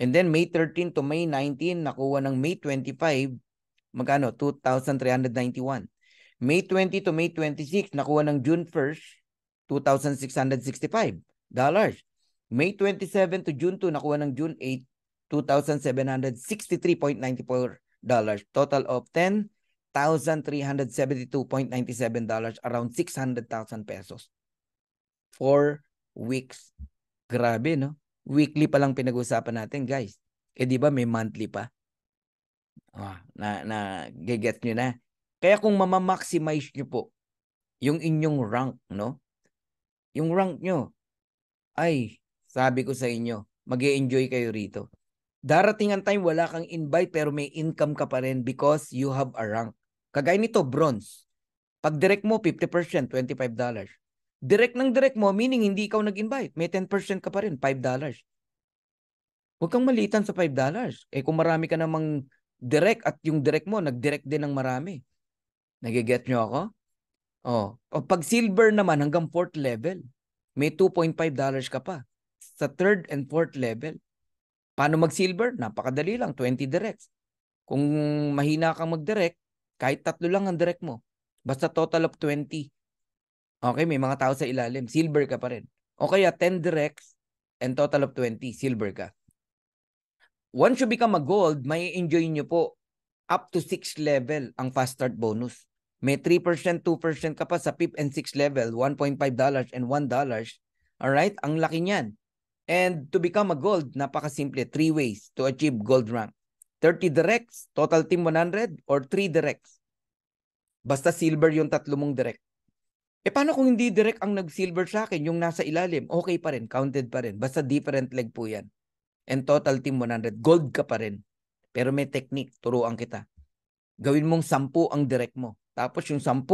And then May 13 to May 19, nakuha ng May 25, magkano? $2,391. May 20 to May 26, nakuha ng June 1st, $2,665. May 27 to June 2, nakuha ng June 8, $2,763.94. Total of $10,372.97, around 600,000 pesos. 4 weeks. Grabe, no? Weekly pa lang pinag-usapan natin, guys. Eh, di ba may monthly pa? Gigets nyo na. Kaya kung mamamaximize nyo po yung inyong rank, no? Yung rank nyo, ay, sabi ko sa inyo, mag-e-enjoy kayo rito. Darating ang time, wala kang invite pero may income ka pa rin because you have a rank. Kagaya nito, bronze. Pag direct mo, 50%, $25. Direct ng direct mo, meaning hindi ikaw nag-invite. May 10% ka pa rin, $5. Huwag kang malitan sa $5. Eh kung marami ka namang direct at yung direct mo, nag-direct din ng marami. Nagiget nyo ako? Oh. O pag silver naman, hanggang 4th level, may $2.5 ka pa. Sa 3rd and 4th level. Paano mag-silver? Napakadali lang, 20 directs. Kung mahina kang mag-direct, kahit 3 lang ang direct mo. Basta total of 20. Okay, may mga tao sa ilalim. Silver ka pa rin. O kaya 10 directs and total of 20. Silver ka. Once you become a gold, may enjoy nyo po up to 6th level ang fast start bonus. May 3%, 2% ka pa sa 5th and 6th level, $1.5 and $1. Alright? Ang laki niyan. And to become a gold, napakasimple. 3 ways to achieve gold rank. 30 directs, total team 100, or 3 directs. Basta silver yung 3 mong direct. Eh paano kung hindi direct ang nag-silver sa akin, yung nasa ilalim? Okay pa rin, counted pa rin. Basta different leg po yan. And total team 100. Gold ka pa rin. Pero may technique, turuan kita. Gawin mong 10 ang direct mo. Tapos yung 10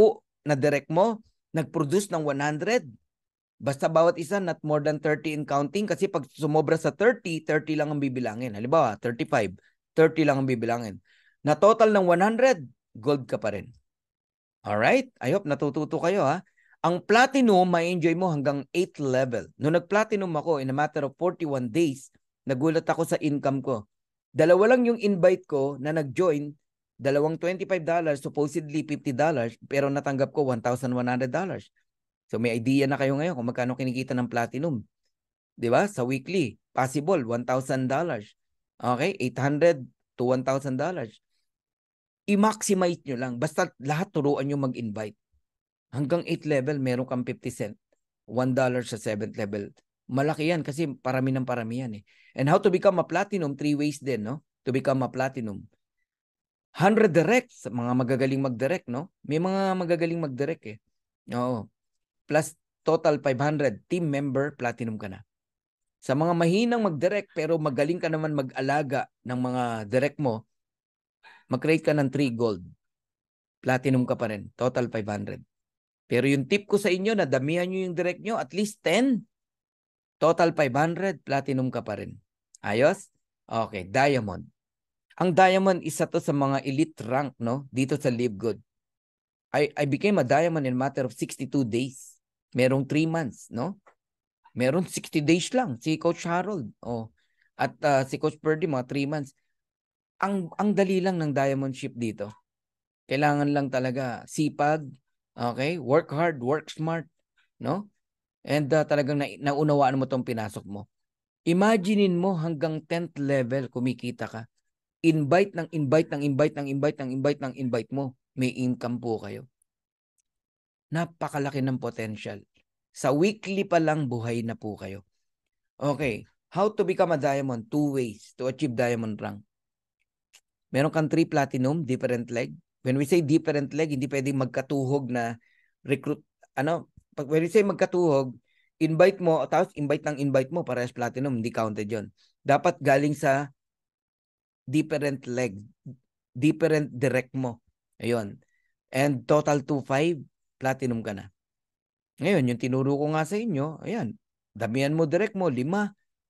na direct mo, nag-produce ng 100. Basta bawat isa, not more than 30 in counting. Kasi pag sumobra sa 30, 30 lang ang bibilangin. Halimbawa, 35, 30 lang ang bibilangin. Na total ng 100, gold ka pa rin. Alright? I hope natututo kayo ha. Ang platinum, may enjoy mo hanggang 8th level. Noong nag-platinum ako, in a matter of 41 days, nagulat ako sa income ko. 2 lang yung invite ko na nag-join, dalawang $25, supposedly $50, pero natanggap ko $1,100. So may idea na kayo ngayon kung magkano kinikita ng platinum. 'Di ba? Sa weekly, possible $1,000. Okay? 800 to $1,000. I-maximize nyo lang. Basta lahat turuan nyo mag-invite. Hanggang 8th level, meron kang 50 cent. $1 sa 7th level. Malaki yan kasi parami ng parami yan eh. And how to become a platinum? 3 ways din, no? To become a platinum. 100 directs, mga magagaling mag-direct, no? May mga magagaling mag-direct eh. Oo. Plus total 500, team member, platinum ka na. Sa mga mahinang mag-direct pero magaling ka naman mag-alaga ng mga direct mo, mag-create ka ng 3 gold. Platinum ka pa rin. Total 500. Pero yung tip ko sa inyo na damihan nyo yung direct nyo, at least 10. Total 500, platinum ka pa rin. Ayos? Okay, diamond. Ang diamond, isa to sa mga elite rank, no? Dito sa Live Good. I became a diamond in a matter of 62 days. Merong 3 months, no? Meron 60 days lang. Si Coach Harold. Oh. At si Coach Purdy, mga 3 months. Ang dali lang ng diamond ship dito. Kailangan lang talaga sipag, okay? Work hard, work smart, no? And talagang naunawaan mo tong pinasok mo. Imaginein mo hanggang 10th level kumikita ka. Invite ng invite ng invite ng invite ng invite ng invite mo. May income po kayo. Napakalaki ng potential. Sa weekly pa lang buhay na po kayo. Okay, how to become a diamond? 2 ways to achieve diamond rank. Meron kang 3 platinum, different leg. When we say different leg, hindi pwedeng magkatuhog na recruit, when we say magkatuhog, invite mo, tapos invite mo, parehas platinum, hindi counted yon. Dapat galing sa different leg, different direct mo. Ayun. And total 2.5, platinum ka na. Ngayon, yung tinuro ko nga sa inyo, ayan, damihan mo direct mo, 5,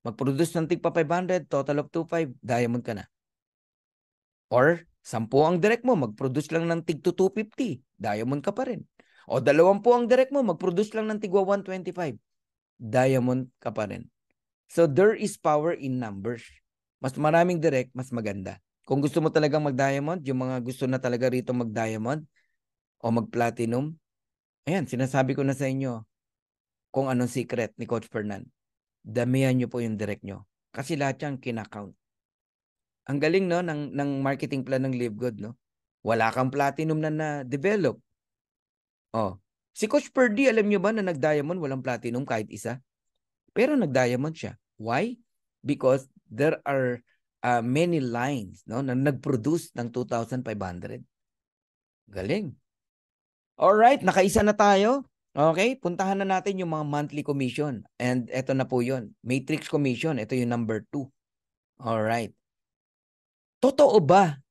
mag-produce ng tigpa 500, total of 2.5, diamond ka na. Or 10 ang direct mo, mag-produce lang ng tig 250, diamond ka pa rin. O 20 ang direct mo, mag-produce lang ng tigwa 125, diamond ka pa rin. So there is power in numbers. Mas maraming direct, mas maganda. Kung gusto mo talagang mag-diamond, yung mga gusto na talaga rito mag-diamond o mag-platinum, ayan, sinasabi ko na sa inyo kung anong secret ni Coach Fernan. Damihan nyo po yung direct nyo. Kasi lahat yan kinakount. Ang galing, no, ng marketing plan ng Live Good, no? Wala kang platinum na na-develop. Oh. Si Coach Purdy, alam nyo ba na nag-diamond, walang platinum kahit isa? Pero nag-diamond siya. Why? Because there are many lines, no, na nag-produce ng 2,500. Galing. Alright, nakaisa na tayo. Okay, puntahan na natin yung mga monthly commission. And eto na po yun. Matrix commission, ito yung number 2. Alright. Totoo ba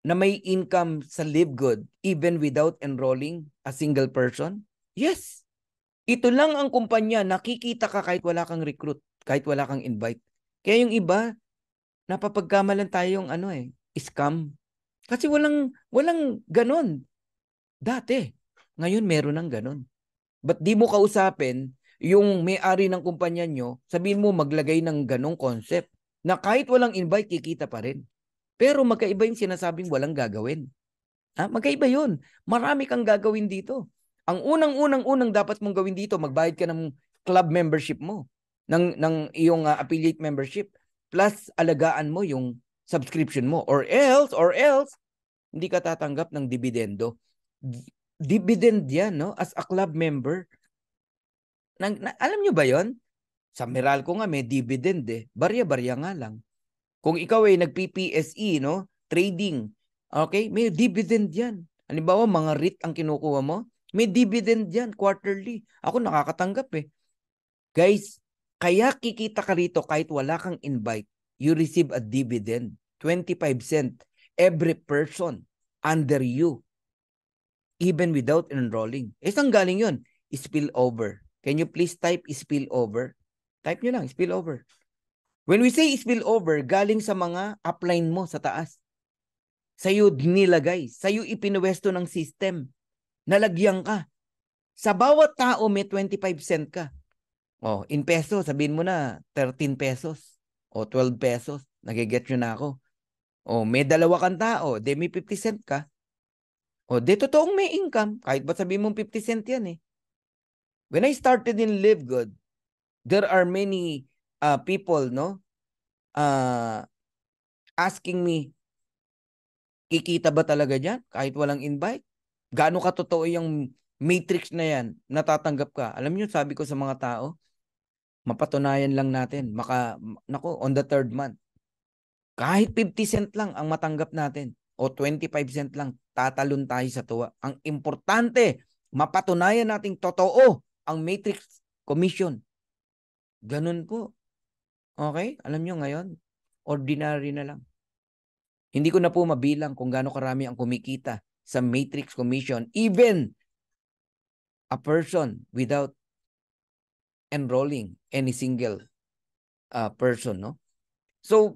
na may income sa Live Good even without enrolling a single person? Yes. Ito lang ang kumpanya, nakikita ka kahit wala kang recruit, kahit wala kang invite. Kaya yung iba, napapagkamalan tayong scam. Kasi walang ganon. Dati. Ngayon meron ng ganon. Ba't di mo kausapin yung may-ari ng kumpanya nyo, sabihin mo maglagay ng ganong concept na kahit walang invite, kikita pa rin. Pero magkaiba yung sinasabing walang gagawin. Magkaiba yun. Marami kang gagawin dito. Ang unang dapat mong gawin dito, magbayad ka ng club membership mo, ng iyong affiliate membership, plus alagaan mo yung subscription mo. Or else, hindi ka tatanggap ng dividendo. Dividend yan, no? As a club member. Alam nyo ba yon? Sa Meralco nga may dividend eh. Barya-barya nga lang. Kung ikaw ay nag-PPSE, no? Trading. Okay? May dividend yan. Halimbawa, mga REIT ang kinukuha mo. May dividend yan, quarterly. Ako nakakatanggap eh. Guys, kaya kikita ka rito kahit wala kang invite, you receive a dividend. 25 cents every person under you. Even without enrolling. Saan galing yun? Spill over. Can you please type spill over? Type nyo lang, spill over. When we say spill over, galing sa mga upline mo sa taas. Sa'yo nilagay. Sa'yo ipinuwesto ng system. Nalagyan ka. Sa bawat tao may 25 cent ka. Oh, in peso, sabihin mo na 13 pesos. O 12 pesos. Nagiget nyo na ako. O may 2 kang tao, de may 50 cent ka. O de totoong may income. Kahit ba sabihin mong 50 cent yan eh. When I started in Live Good, there are many people, no? Asking me, kikita ba talaga dyan kahit walang invite? Gaano katotoo yung matrix na yan? Natatanggap ka? Alam niyo, sabi ko sa mga tao, mapatunayan lang natin. On the 3rd month. Kahit 50 cent lang ang matanggap natin. o 25 cent lang, tatalon tayo sa tuwa. Ang importante, mapatunayan nating totoo ang matrix commission. Ganun po. Okay? Alam nyo ngayon, ordinary na lang. Hindi ko na po mabilang kung gaano karami ang kumikita sa matrix commission. Even a person without enrolling any single person, no? So,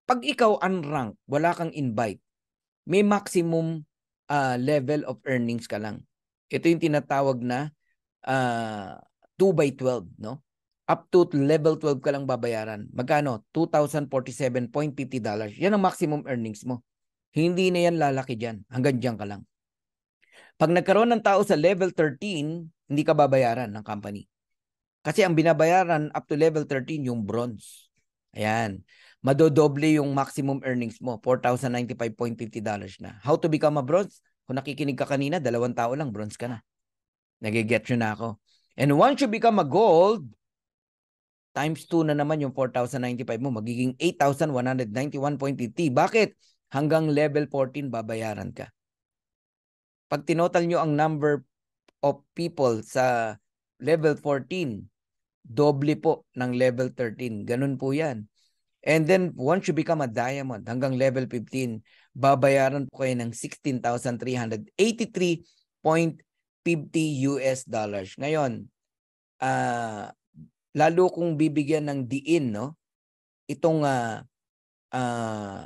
pag ikaw unranked, wala kang invite, may maximum level of earnings ka lang. Ito yung tinatawag na 2/12, no? Up to level 12 ka lang babayaran. Magkano? $2,047.50. Yan ang maximum earnings mo. Hindi na yan lalaki dyan. Hanggang dyan ka lang. Pag nagkaroon ng tao sa level 13, hindi ka babayaran ng company. Kasi ang binabayaran up to level 13 yung bronze. Ayan. Madodoble yung maximum earnings mo. $4,095.50 na. How to become a bronze? Kung nakikinig ka kanina, 2 tao lang, bronze ka na. Nagiget nyo na ako. And once you become a gold, times 2 na naman yung 4,095 mo, magiging 8,191.50. Bakit? Hanggang level 14 babayaran ka. Pag tinotal nyo ang number of people sa level 14, doble po ng level 13. Ganun po yan. And then, once you become a diamond, hanggang level 15, babayaran po kayo ng $16,383.50. Ngayon, lalo kung bibigyan ng diin, no? Itong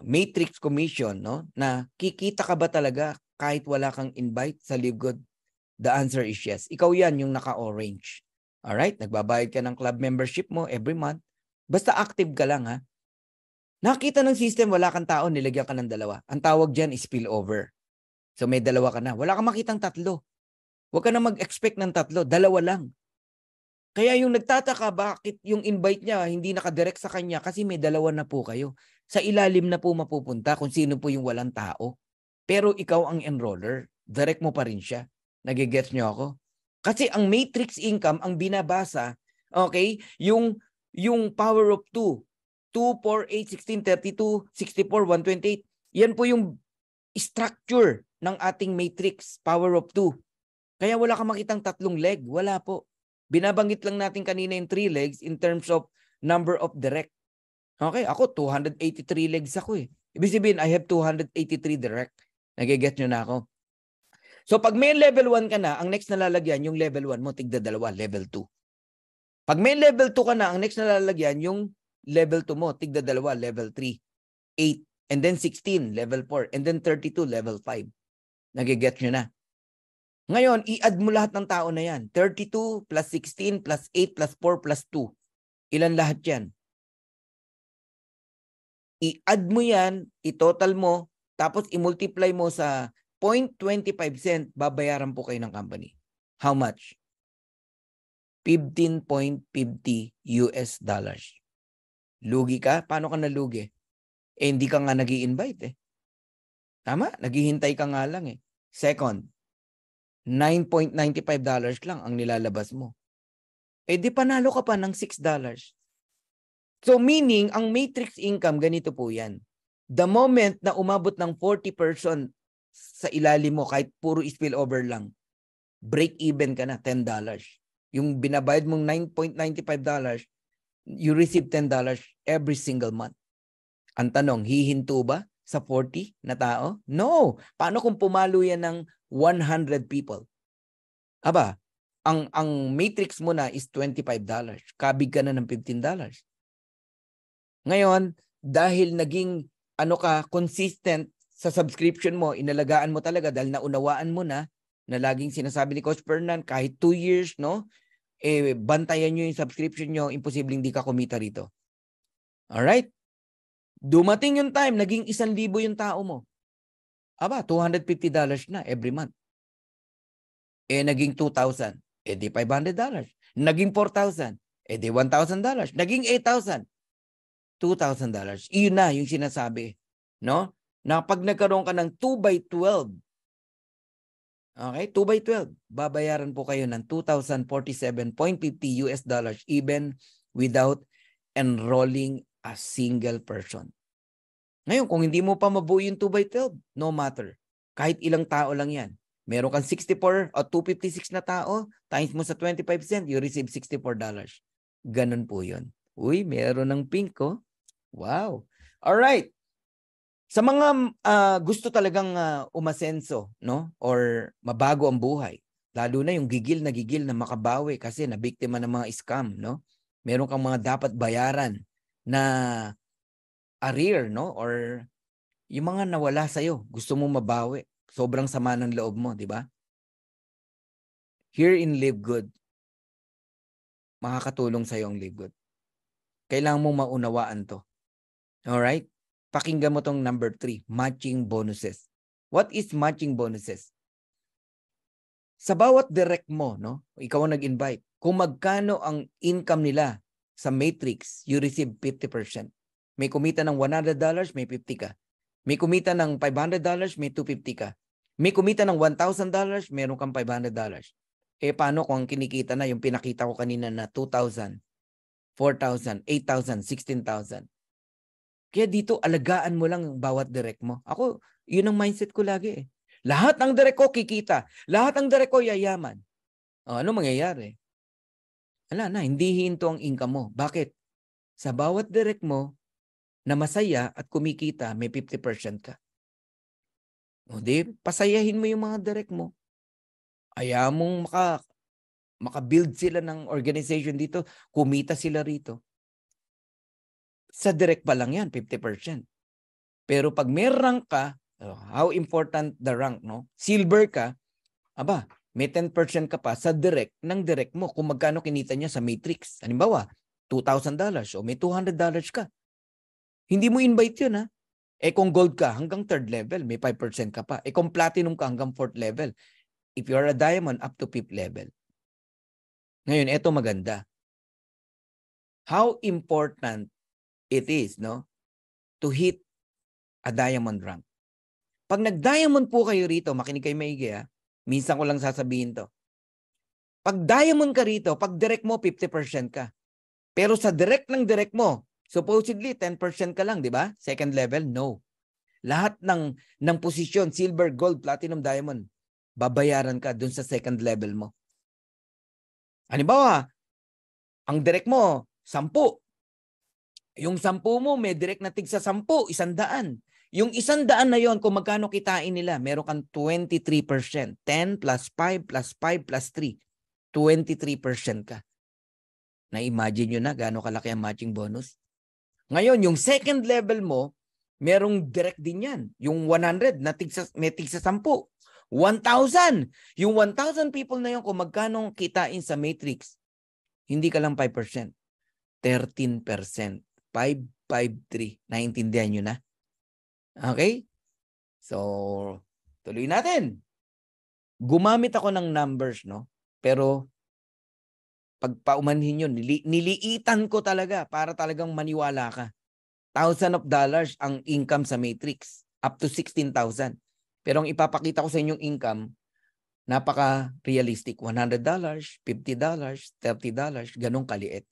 matrix commission, no? Na kikita ka ba talaga kahit wala kang invite sa Live Good? The answer is yes. Ikaw yan yung naka-orange. Alright? Nagbabayad ka ng club membership mo every month. Basta active ka lang, ha? Nakita ng system, wala kang tao, nilagyan ka ng 2. Ang tawag dyan is spillover. So may 2 ka na. Wala kang makitang 3. Huwag ka na mag-expect ng 3. 2 lang. Kaya yung nagtataka, bakit yung invite niya hindi nakadirect sa kanya? Kasi may 2 na po kayo. Sa ilalim na po mapupunta kung sino po yung walang tao. Pero ikaw ang enroller. Direct mo pa rin siya. Nagigets nyo ako? Kasi ang matrix income, ang binabasa, okay, yung power of 2, 2, 4, 8, 16, 32, 64, 128. Yan po yung structure ng ating matrix, power of 2. Kaya wala kang makitang 3 leg. Wala po. Binabanggit lang natin kanina yung 3 legs in terms of number of direct. Okay, ako 283 legs ako eh. Ibig sabihin, I have 283 direct. Nagigets nyo na ako. So pag may level 1 ka na, ang next na lalagyan, yung level 1 mo, tigda 2, level 2. Pag may level 2 ka na, ang next na lalagyan, yung level 2 mo, tigda 2, level 3, 8, and then 16, level 4, and then 32, level 5. Nagigets nyo na. Ngayon, i-add mo lahat ng tao na yan. 32 plus 16 plus 8 plus 4 plus 2. Ilan lahat yan? I-add mo yan, i-total mo, tapos i-multiply mo sa 0.25 cent, babayaran po kayo ng company. How much? $15.50. Lugi ka? Paano ka nalugi? Hindi ka nga nag-i-invite eh. Tama? Naghihintay ka nga lang eh. Second, $9.95 lang ang nilalabas mo. Di panalo ka pa ng $6. So meaning, ang matrix income, ganito po yan. The moment na umabot ng 40% sa ilalim mo, kahit puro spillover lang, break even ka na, $10. Yung binabayad mong $9.95, you receive $10 every single month. Ang tanong, hihinto ba sa 40 na tao? No. Paano kung pumalo yan ng 100 people? Aba, ang matrix mo na is $25. Kabig ka na ng $15. Ngayon, dahil naging consistent sa subscription mo, inalagaan mo talaga dahil naunawaan mo na laging sinasabi ni Coach Fernan, kahit 2 years, no? Bantayan nyo yung subscription nyo, imposible hindi ka kumita rito. Alright? Dumating yung time, naging 1,000 yung tao mo. Aba, $250 na every month. Naging 2,000. Di $500. Naging 4,000. Di $1,000. Naging 8,000. $2,000. Iyon na yung sinasabi. No? Na pag nagkaroon ka ng 2/12, okay, 2/12, babayaran po kayo ng $2,047.50 even without enrolling a single person. Ngayon, kung hindi mo pa mabuo yung 2x12, no matter. Kahit ilang tao lang yan. Meron kang 64 o 256 na tao, times mo sa 25 cents, you receive $64. Ganun po yun. Uy, meron ng pink, oh. Wow. Alright. Sa mga gusto talagang umasenso, no? Or mabago ang buhay, lalo na yung gigil na makabawi kasi nabiktima ng mga scam, no? Meron kang mga dapat bayaran na arrear, no? Or yung mga nawala sa'yo, gusto mo mabawi. Sobrang sama ng loob mo, di ba? Here in Live Good, makakatulong sa'yo ang Live Good. Kailangan mong maunawaan to. Alright? Pakinggan mo tong number 3, matching bonuses. What is matching bonuses? Sa bawat direct mo, no? Ikaw ang nag-invite. Kung magkano ang income nila sa matrix, you receive 50%. May kumita ng $100, may 50 ka. May kumita ng $500, may 250 ka. May kumita ng $1,000, meron kang $500. Eh paano kung ang kinikita na yung pinakita ko kanina na 2,000, 4,000, 8,000, 16,000? Kaya dito, alagaan mo lang bawat direct mo. Ako, yun ang mindset ko lagi eh. Lahat ng direct ko kikita. Lahat ng direct ko yayaman. O, ano mangyayari? Wala na, hindi hinto ang income mo. Bakit? Sa bawat direct mo na masaya at kumikita, may 50% ka. O di, pasayahin mo yung mga direct mo. Ayaw mong maka-build sila ng organization dito, kumita sila rito. Sa direct pa lang yan, 50%. Pero pag may rank ka, how important the rank, no? Silver ka, aba, may 10% ka pa sa direct ng direct mo kung magkano kinita niya sa matrix. Halimbawa, $2,000 o may $200 ka. Hindi mo invite yun, ha? Eh kung gold ka, hanggang 3rd level, may 5% ka pa. Eh kung platinum ka, hanggang 4th level. If you're a diamond, up to 5th level. Ngayon, eto maganda. How important it is, no, to hit a diamond rank. Pag nag-diamond po kayo rito, makinig kayo maigi, ha? Minsan ko lang sasabihin to. Pag diamond ka rito, pag direct mo, 50% ka. Pero sa direct ng direct mo, supposedly 10% ka lang, di ba? Second level, no. Lahat ng posisyon, silver, gold, platinum, diamond, babayaran ka dun sa second level mo. Halimbawa, ang direct mo, 10. Yung 10 mo, may direct na tig sa 10, 100. Yung 100 na yon, kung magkano kitain nila, meron kang 23%. 10 plus 5 plus 5 plus 3. 23% ka. Na-imagine nyo na gaano kalaki ang matching bonus? Ngayon, yung second level mo, merong direct din yan. Yung 100, may tig sa 10. 1,000. Yung 1,000 people na yon, kung magkano kitain sa matrix, hindi ka lang 5%. 13%. 553. Naintindihan nyo na? Okay? So, tuloy natin. Gumamit ako ng numbers, no? Pero, pag paumanhin yun, niliitan ko talaga para talagang maniwala ka. $1,000 ang income sa matrix. Up to 16,000. Pero ang ipapakita ko sa inyong income, napaka-realistic. $100, $50, $30, ganong kaliit.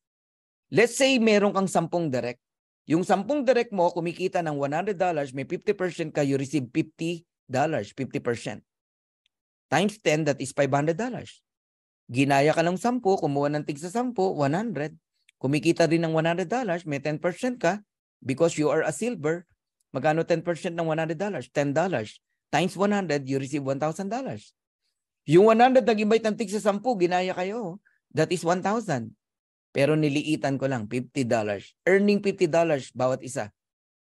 Let's say meron kang 10 direct. Yung 10 direct mo, kumikita ng $100, may 50% ka, you receive $50, 50%. Times 10, that is $500. Ginaya ka ng 10, kumuha ng tig sa 10, 100. Kumikita rin ng $100, may 10% ka, because you are a silver. Magkano 10% ng $100? $10. Times 100, you receive $1,000. Yung 100 nag-invite ng tig sa 10, ginaya kayo, that is 1,000. Pero niliitan ko lang, $50. Earning $50 bawat isa.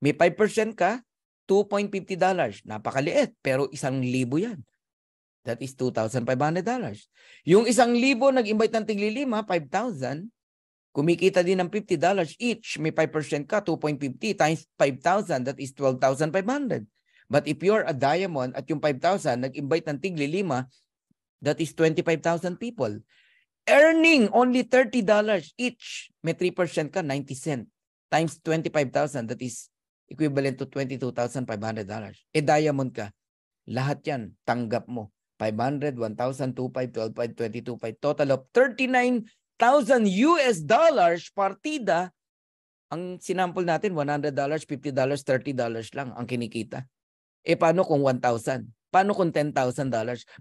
May 5% ka, $2.50. Napakaliit, pero 1,000 yan. That is $2,500. Yung 1,000 nag-invite ng tigli-5, 5,000. Kumikita din ng $50 each. May 5% ka, 2.50 times 5,000. That is 12,500. But if you're a diamond at yung 5,000, nag-invite ng tigli-5, that is 25,000 people. Earning only $30 each. May 3% ka, 90 cents. Times 25,000, that is equivalent to $22,500. Eh, diamond ka. Lahat yan, tanggap mo. 500, 1,000, 2,500, 12,500, 22,500. Total of $39,000 partida Ang sinample natin, $100, $50, $30 lang ang kinikita. Paano kung 1,000? Paano kung $10,000?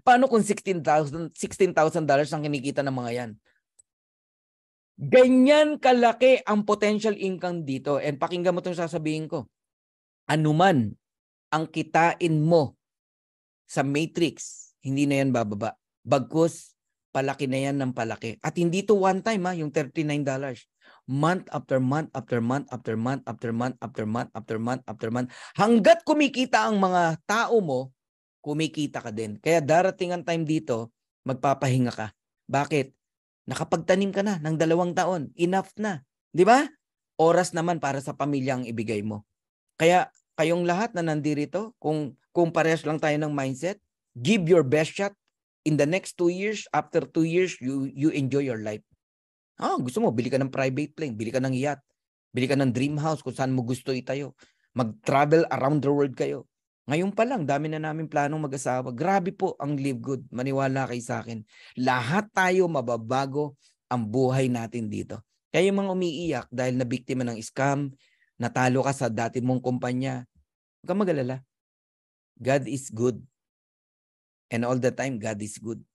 Paano kung $16,000 ang kinikita ng mga yan? Ganyan kalaki ang potential income dito. And pakinggan mo itong sasabihin ko. Anuman ang kitain mo sa matrix, hindi na yan bababa. Bagkus, palaki na yan ng palaki. At hindi to one time, yung $39. Month after month after month after month after month after month after month after month. Hanggat kumikita ang mga tao mo, kumikita ka din. Kaya darating ang time dito, magpapahinga ka. Bakit? Nakapagtanim ka na ng 2 taon. Enough na. Di ba? Oras naman para sa pamilya ang ibigay mo. Kaya kayong lahat na nandirito, kung parehas lang tayo ng mindset, give your best shot. In the next 2 years, after 2 years, you enjoy your life. Gusto mo, bili ka ng private plane, bili ka ng yacht, bili ka ng dream house kung saan mo gusto itayo. Mag-travel around the world kayo. Ngayon pa lang, dami na namin planong mag-asawa. Grabe po ang Live Good. Maniwala kayo sa akin. Lahat tayo mababago ang buhay natin dito. Kaya yung mga umiiyak dahil nabiktima ng scam, natalo ka sa dati mong kumpanya, huwag kang mag-alala. God is good. And all the time, God is good.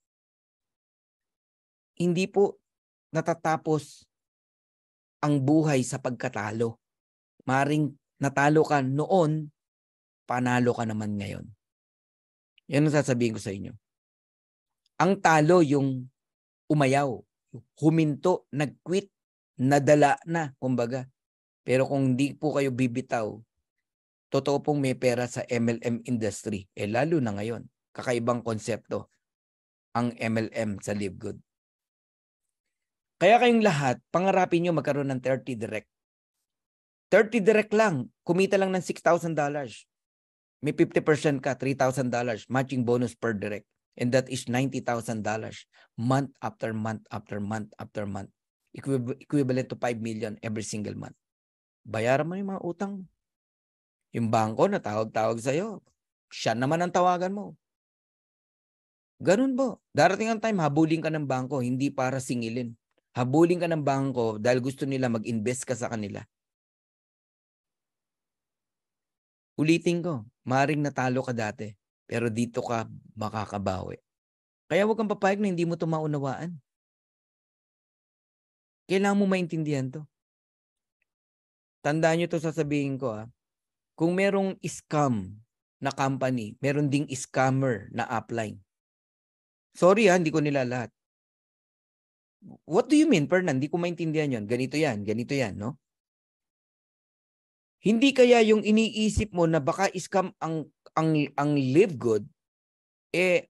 Hindi po natatapos ang buhay sa pagkatalo. Maring natalo ka noon, panalo ka naman ngayon. Yan ang sasabihin ko sa inyo. Ang talo yung umayaw, huminto, nag-quit, nadala na, kumbaga. Pero kung hindi po kayo bibitaw, totoo pong may pera sa MLM industry. Lalo na ngayon. Kakaibang konsepto ang MLM sa Live Good. Kaya kayong lahat, pangarapin nyo magkaroon ng 30 direct. 30 direct lang, kumita lang ng $6,000. May 50% ka, $3,000 matching bonus per direct. And that is $90,000 month after month after month after month. Equivalent to 5 million every single month. Bayaran mo yung mga utang. Yung bangko na tawag-tawag sa'yo, siya naman ang tawagan mo. Ganun po. Darating ang time, habulin ka ng bangko, hindi para singilin. Habulin ka ng bangko dahil gusto nila mag-invest ka sa kanila. Ulitin ko, maring natalo ka dati, pero dito ka makakabawi. Kaya huwag kang papayag na hindi mo ito maunawaan. Kailangan mo maintindihan to. Tandaan nyo ito, sasabihin ko. Kung merong scam na company, meron ding scammer na upline. Sorry hindi ko nila lahat. What do you mean, Fernan? Hindi ko maintindihan yon. Ganito yan, no? Hindi kaya yung iniisip mo na baka scam ang Live Good,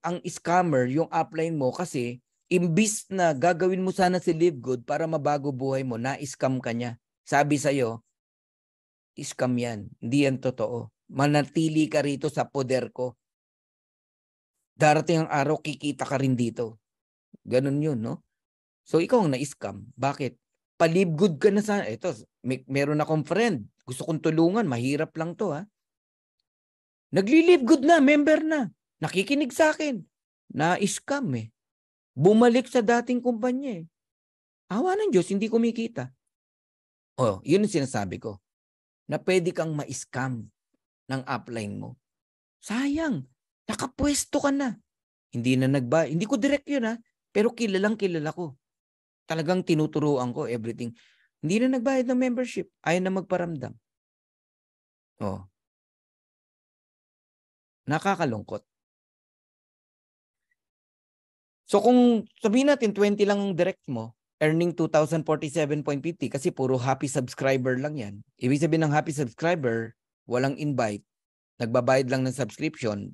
ang scammer, yung upline mo kasi imbis na gagawin mo sana si Live Good para mabago buhay mo, na-scam ka niya. Sabi sa'yo, scam yan. Hindi yan totoo. Manatili ka rito sa poder ko. Darating ang araw, kikita ka rin dito. Ganun yun, no? So, ikaw ang na-scam. Bakit? Pa-Live Good ka na sa... Ito, meron akong friend. Gusto kong tulungan. Mahirap lang to, Nagli-Live Good na. Member na. Nakikinig sa akin. Na-scam, Bumalik sa dating kumpanya, Awa ng Diyos, hindi kumikita. Yun ang sinasabi ko. Na pwede kang ma-scam ng upline mo. Sayang. Nakapwesto ka na. Hindi na nagbayad. Hindi ko direct yun, pero kilalang kilala ko. Talagang tinuturuan ko everything. Hindi na nagbayad ng membership. Ayaw na magparamdam. Nakakalungkot. So kung sabihin natin 20 lang ang direct mo, earning 2,047.50 kasi puro happy subscriber lang yan. Ibig sabihin ng happy subscriber, walang invite, nagbabayad lang ng subscription,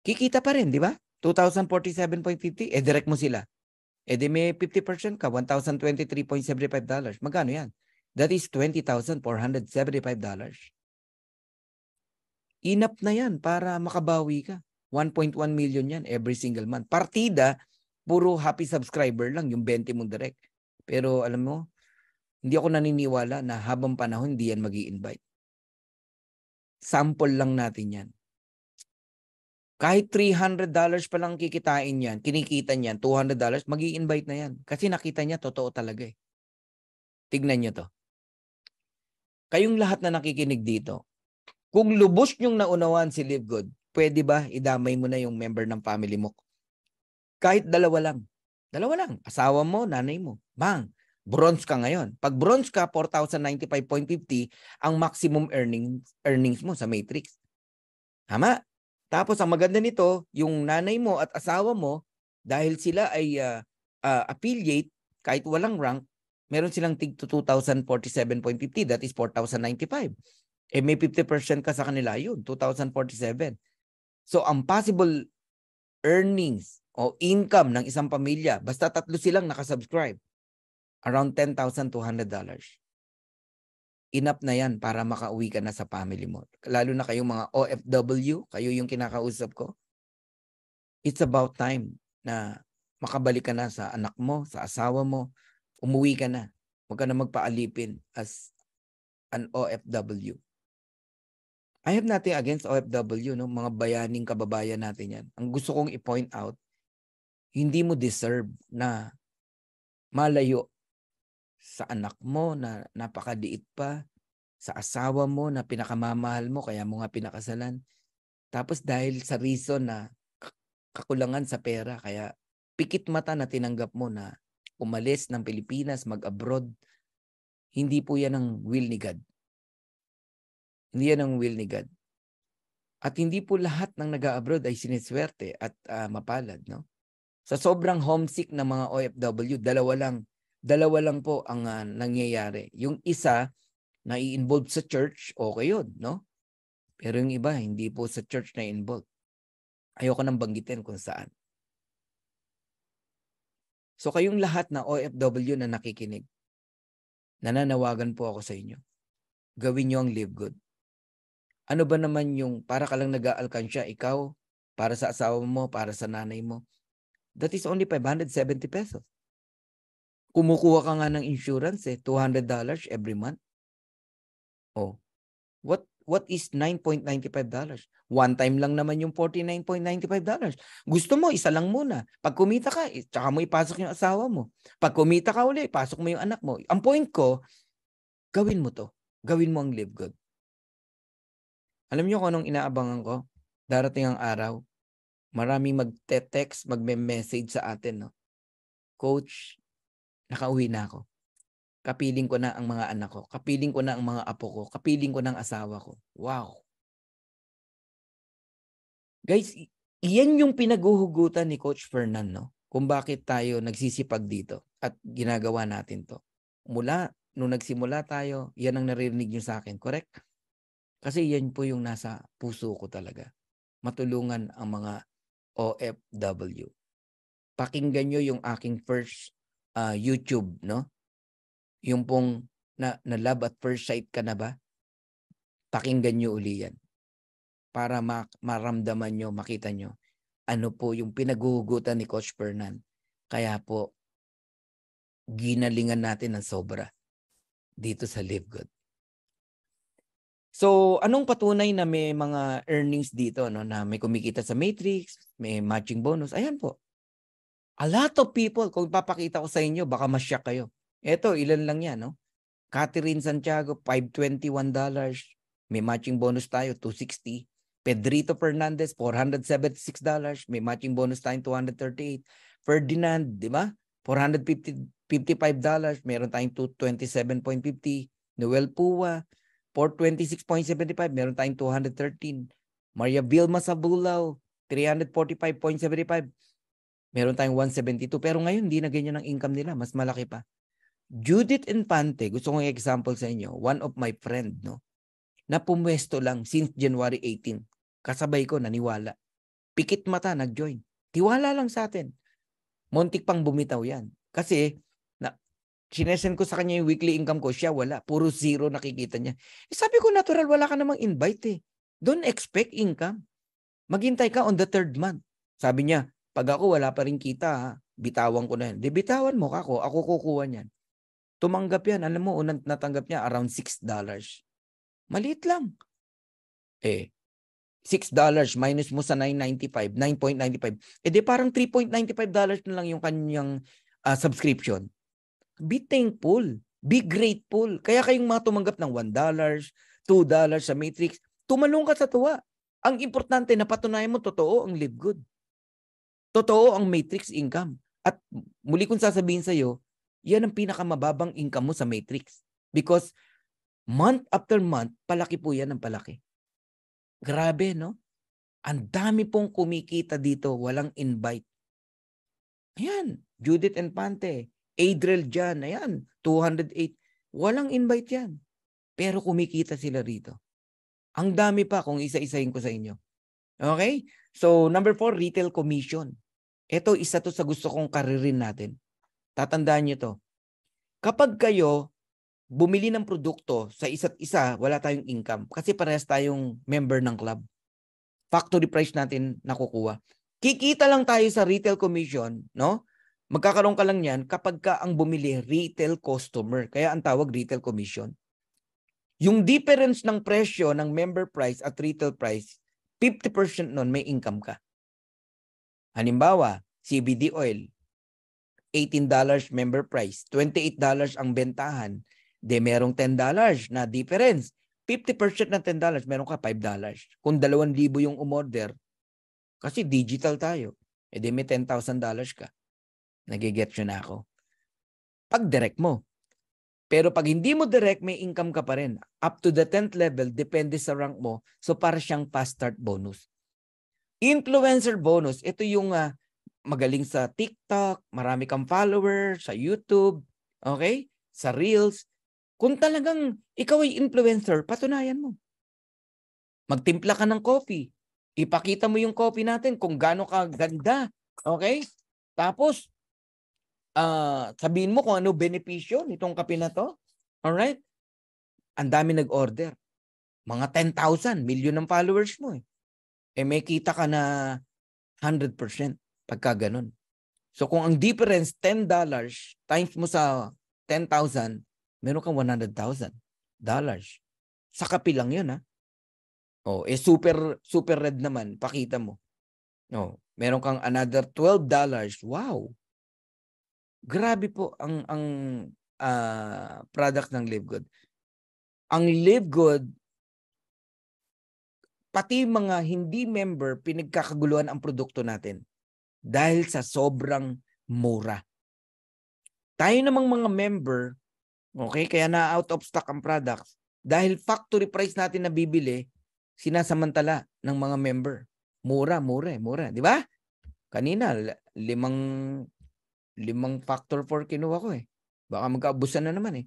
kikita pa rin, di ba? 2,047.50, direct mo sila. Di may 50% ka, $1,023.75. Magkano yan? That is $20,475. Enough na yan para makabawi ka. 1.1 million yan every single month. Partida, puro happy subscriber lang yung 20 mong direct. Pero alam mo, hindi ako naniniwala na habang panahon hindi yan magi-invite. Sample lang natin yan. Kahit $300 pa lang kikitain yan, kinikita niyan, $200, magi-invite na yan. Kasi nakita niya, totoo talaga Tignan niyo to. kayong lahat na nakikinig dito, kung lubos nyong naunawaan si Live Good, pwede ba idamay mo na yung member ng family mo? Kahit dalawa lang. Dalawa lang. Asawa mo, nanay mo. Bang! Bronze ka ngayon. Pag bronze ka, 4,095.50 ang maximum earnings mo sa Matrix. Tama? Tapos ang maganda nito, yung nanay mo at asawa mo, dahil sila ay affiliate, kahit walang rank, meron silang tig 2,047.50. That is 4,095. Eh may 50% ka sa kanila, yun, 2,047. So ang possible earnings o income ng isang pamilya, basta tatlo silang nakasubscribe, around $10,200. Enough na yan para makauwi ka na sa family mo. Lalo na kayong mga OFW, kayo yung kinakausap ko. It's about time na makabalik ka na sa anak mo, sa asawa mo, umuwi ka na. Huwag ka na magpaalipin as an OFW. I have nothing against OFW, no? Mga bayaning kababayan natin yan. Ang gusto kong i-point out, hindi mo deserve na malayo sa anak mo na napakaliit pa, sa asawa mo na pinakamamahal mo, kaya mo nga pinakasalan. Tapos dahil sa reason na kakulangan sa pera, kaya pikit mata na tinanggap mo na umalis ng Pilipinas, mag-abroad, hindi po yan ang will ni God. Hindi yan ang will ni God. At hindi po lahat ng nag-abroad ay siniswerte at mapalad, no? Sa sobrang homesick ng mga OFW, dalawa lang po ang nangyayari. Yung isa na i-involve sa church, okay yun, no? Pero yung iba, hindi po sa church na involved. Ayoko nang banggitin kung saan. So kayong lahat na OFW na nakikinig, nananawagan po ako sa inyo. Gawin nyo ang Live Good. Ano ba naman yung para ka lang nag-aalkansya, ikaw, para sa asawa mo, para sa nanay mo? That is only 570 pesos. Kumukuha ka nga ng insurance $200 every month. Oh, what is $9.95? One time lang naman yung $49.95. Gusto mo, isa lang muna. Pag kumita ka, tsaka mo ipasok yung asawa mo. Pag kumita ka uli, ipasok mo yung anak mo. Ang point ko, gawin mo to. Gawin mo ang Live Good. Alam niyo kung anong inaabangan ko? Darating ang araw, maraming magte-text, magme-message sa atin, no? Coach, nakauwi na ako. Kapiling ko na ang mga anak ko. Kapiling ko na ang mga apo ko. Kapiling ko na ang asawa ko. Wow. Guys, iyan yung pinaguhugutan ni Coach Fernan, no? Kung bakit tayo nagsisipag dito at ginagawa natin to. Nung nagsimula tayo, yan ang naririnig nyo sa akin, correct? Kasi yan po yung nasa puso ko talaga. Matulungan ang mga OFW. Pakinggan nyo yung aking first YouTube, no? Yung pong na love at first sight ka na ba? Pakinggan nyo uli yan. Para maramdaman nyo, makita nyo, ano po yung pinaguhugutan ni Coach Fernan. Kaya po, ginalingan natin ng sobra dito sa Live Good. So, anong patunay na may mga earnings dito, no? Na may kumikita sa Matrix, may matching bonus? Ayan po. A lot of people, kung papakita ko sa inyo, baka masyak kayo. Eto, ilan lang yan, no? Catherine Santiago, $521. May matching bonus tayo, $260. Pedrito Fernandez, $476. May matching bonus tayo, $238. Ferdinand, di ba? $455. Meron tayong $227.50. Noel Pua, $426.75. Meron tayong $213. Maria Vilma Sabulaw, $345.75. Meron tayong $172. Pero ngayon, hindi na ganyan ang income nila. Mas malaki pa. Judith Infante, gusto kong example sa inyo. One of my friend, no? Na pumwesto lang since January 18. Kasabay ko, naniwala. Pikit mata, nag-join. Tiwala lang sa atin. Muntik pang bumitaw yan. Kasi, sinesend ko sa kanya yung weekly income ko, siya wala. Puro zero nakikita niya. Sabi ko, natural, wala ka namang invite . Don't expect income. Maghintay ka on the 3rd month. Sabi niya, pag ako wala pa rin kita, bitawan ko na yan. Di bitawan mo ako kukuha niyan. Tumanggap yan. Alam mo, unang natanggap niya around $6. Maliit lang. $6 minus mo sa $9.95, 9.95. Di parang $3.95 na lang yung kanyang subscription. Be thankful. Be grateful. Kaya kayong mga tumanggap ng $1, $2 sa Matrix, tumalong ka sa tuwa. Ang importante, napatunayan mo, totoo ang Live Good. Totoo ang Matrix income. At muli kong sasabihin sa'yo, yan ang pinakamababang income mo sa Matrix. Because month after month, palaki po yan ng palaki. Grabe, no? Ang dami pong kumikita dito, walang invite. Ayan, Judith Infante, Adriel Jan, ayan, 208. Walang invite yan. Pero kumikita sila rito. Ang dami pa kung isa-isahin ko sa inyo. Okay? So, number 4, retail commission. Ito, isa to sa gusto kong karirin natin. Tatandaan nyo to. Kapag kayo bumili ng produkto sa isa't isa, wala tayong income. Kasi parehas tayong member ng club. Factory price natin nakukuha. Kikita lang tayo sa retail commission, no? Magkakaroon ka lang yan kapag ka ang bumili retail customer. Kaya ang tawag retail commission. Yung difference ng presyo ng member price at retail price, 50% nun may income ka. Halimbawa, CBD oil, $18 member price, $28 ang bentahan, de merong $10 na difference. 50% ng $10, meron ka $5. Kung 2,000 yung umorder, kasi digital tayo, edi may $10,000 ka. Nagigets yun na ako. Pag direct mo. Pero pag hindi mo direct, may income ka pa rin. Up to the 10th level, depende sa rank mo. So para siyang fast start bonus. Influencer bonus, ito yung magaling sa TikTok, marami kang followers, sa YouTube, okay? Sa Reels. Kung talagang ikaw ay influencer, patunayan mo. Magtimpla ka ng coffee. Ipakita mo yung coffee natin kung gaano ka ganda. Okay? Tapos, sabihin mo kung ano benepisyo nitong kape na to. Alright? Ang dami nag-order. Mga 10,000, million ng followers mo eh. May kita ka na 100% pagka ganun. So kung ang difference $10 times mo sa 10,000, meron kang $100,000. Sa kape lang yun ha. Super red naman, pakita mo. Meron kang another $12. Wow. Grabe po ang product ng Live Good. Ang Live Good, pati mga hindi member, pinagkakaguluhan ang produkto natin dahil sa sobrang mura. Tayo namang mga member, okay, kaya na out of stock ang products dahil factory price natin na bibili, sinasamantala ng mga member. Mura, di ba? Kanina, limang factor 4 kinuha ko eh. Baka magkaabusan na naman eh.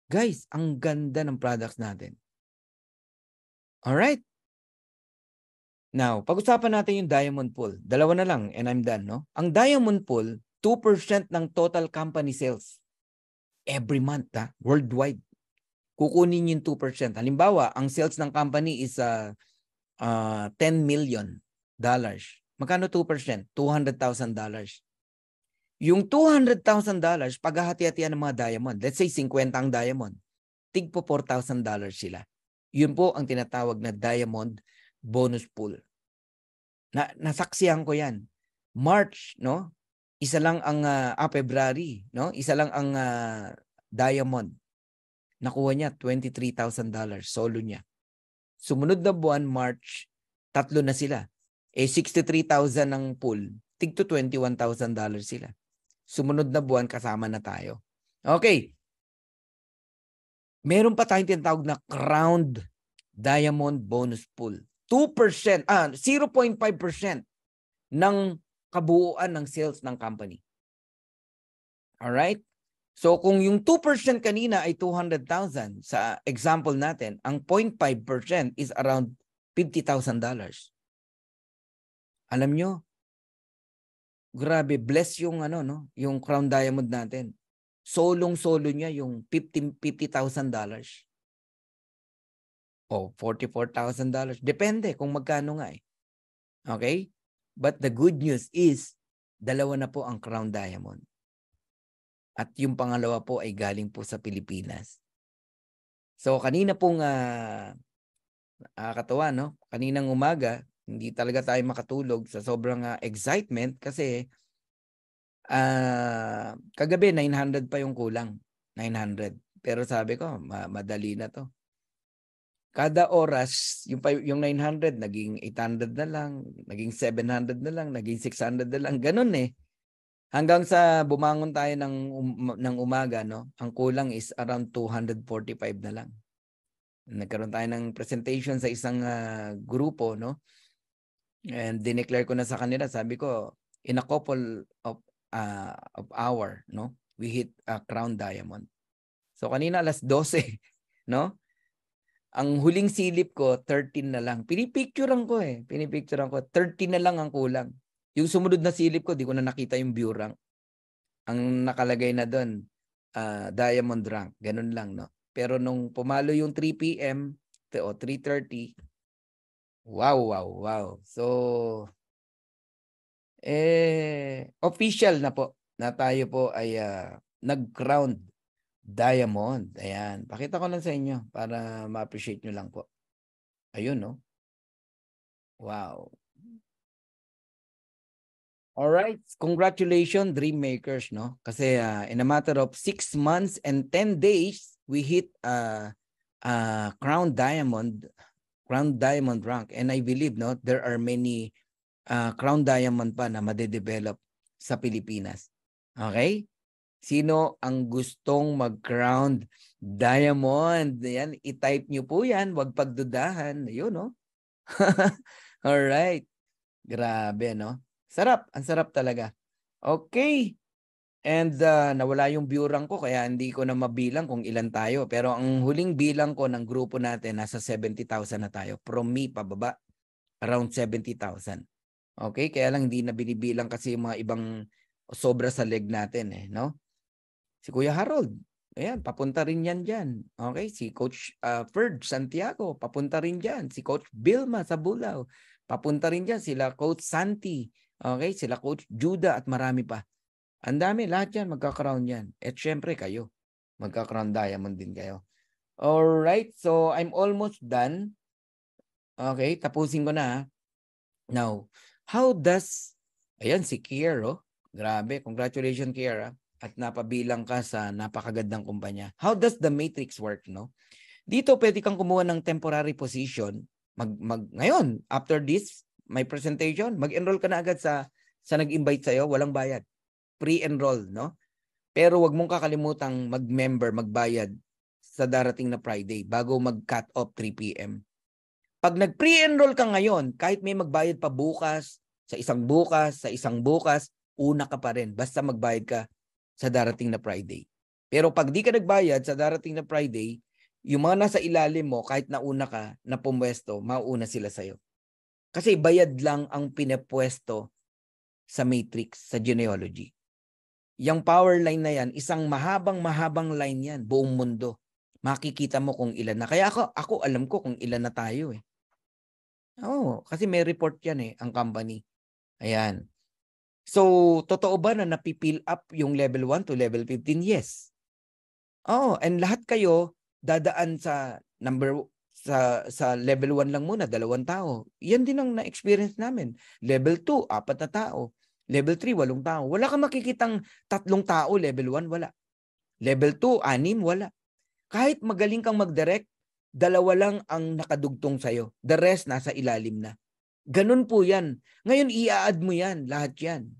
Guys, ang ganda ng products natin. Alright? Now, pag-usapan natin yung Diamond Pool. Dalawa na lang and I'm done, no? Ang Diamond Pool, 2% ng total company sales. Every month, worldwide. Kukunin yung 2%. Halimbawa, ang sales ng company is $10 million. Magkano 2%? $200,000. Yung $200,000, paghahati-hatian ng mga diamond, let's say 50 ang diamond, tig po $4,000 sila. Yun po ang tinatawag na diamond bonus pool. Nasaksihan ko yan. March, no? Isa lang ang February, no? Isa lang ang diamond. Nakuha niya $23,000 solo niya. Sumunod na buwan, March, 3 na sila. 63,000 ang pool. Tig to $21,000 sila. Sumunod na buwan, kasama na tayo. Okay. Meron pa tayong tinatawag na crowned diamond bonus pool. 2%, 0.5% ng kabuuan ng sales ng company. Alright? So kung yung 2% kanina ay 200,000 sa example natin, ang 0.5% is around $50,000. Alam nyo, grabe, bless yung yung crown diamond natin. Solong-solo niya yung $50,000. $44,000. Depende kung magkano nga eh. Okay? But the good news is, dalawa na po ang crown diamond. At yung pangalawa po ay galing po sa Pilipinas. So kanina pong katawa, no? Kaninang umaga, hindi talaga tayo makatulog sa sobrang excitement kasi kagabi 900 pa yung kulang 900. Pero sabi ko, madali na to. Kada oras, yung 900, naging 800 na lang, naging 700 na lang, naging 600 na lang. Ganun eh. Hanggang sa bumangon tayo ng umaga, no? Ang kulang is around 245 na lang. Nagkaroon tayo ng presentation sa isang grupo, no? And dineclare ko na sa kanila, sabi ko, in a couple of hour, no? We hit a crown diamond. So kanina alas 12, no? Ang huling silip ko, 13 na lang. Pinipicturean ko eh. 13 na lang ang kulang. Yung sumunod na silip ko, di ko na nakita yung view rank. Ang nakalagay na doon, diamond rank. Ganun lang, no? Pero nung pumalo yung 3 p.m. o 3:30, wow. So, official na po na tayo po ay nag-crown diamond. Ayan. Pakita ko lang sa inyo para ma-appreciate nyo lang po. Ayun, no? Wow. Alright. Congratulations, Dream Makers, no? Kasi in a matter of 6 months and 10 days, we hit crown diamond rank. And I believe, no, there are many crown diamond pa na madedevelop sa Pilipinas. Okay? Sino ang gustong mag-crown diamond? Yan, i-type nyo po yan. Huwag pagdudahan. Ayun, no? Alright. Grabe, no? Sarap. Ang sarap talaga. Okay. And nawala yung view rank ko kaya hindi ko na mabilang kung ilan tayo. Pero ang huling bilang ko ng grupo natin, nasa 70,000 na tayo. From me, pababa, around 70,000. Okay? Kaya lang hindi na binibilang kasi yung mga ibang sobra sa leg natin, eh, no? Si Kuya Harold, ayan, papunta rin yan dyan. Okay? Si Coach Ferd Santiago, papunta rin dyan. Si Coach Bilma sa Bulao, papunta rin dyan. Sila Coach Santi, okay? Sila Coach Judah at marami pa. Ang dami, lahat yan, magka-crown yan. At syempre kayo, magka-crown diamond din kayo. Alright, so I'm almost done. Okay, tapusin ko na. Now, how does, ayan si Kier, oh. Grabe, congratulations Kier, at napabilang ka sa napakagandang kumpanya. How does the matrix work, no? Dito pwede kang kumuha ng temporary position. Ngayon, after this, my presentation, mag-enroll ka na agad sa nag-invite sa'yo, walang bayad. Pre-enroll, no? Pero wag mong kakalimutang mag-member, magbayad sa darating na Friday bago mag-cut off 3 p.m. Pag nag-pre-enroll ka ngayon, kahit may magbayad pa bukas, sa isang bukas, una ka pa rin. Basta magbayad ka sa darating na Friday. Pero pag di ka nagbayad sa darating na Friday, yung mga nasa ilalim mo, kahit nauna ka na pumwesto, mauna sila sa'yo. Kasi bayad lang ang pinapwesto sa matrix, sa genealogy. Yung power line na yan, isang mahabang line yan, buong mundo. Makikita mo kung ilan na. Kaya ako alam ko kung ilan na tayo eh. Oo, kasi may report yan eh, ang company. Ayan. So, totoo ba na napipill up yung level 1 to level 15? Yes. Oh, and lahat kayo dadaan sa level 1 lang muna, 2 tao. Yan din ang na-experience namin. Level 2, 4 na tao. Level 3, 8 tao. Wala kang makikitang 3 tao, level 1, wala. Level 2, 6, wala. Kahit magaling kang mag-direct, 2 lang ang nakadugtong sa'yo. The rest, nasa ilalim na. Ganun po yan. Ngayon, i-add mo yan, lahat yan.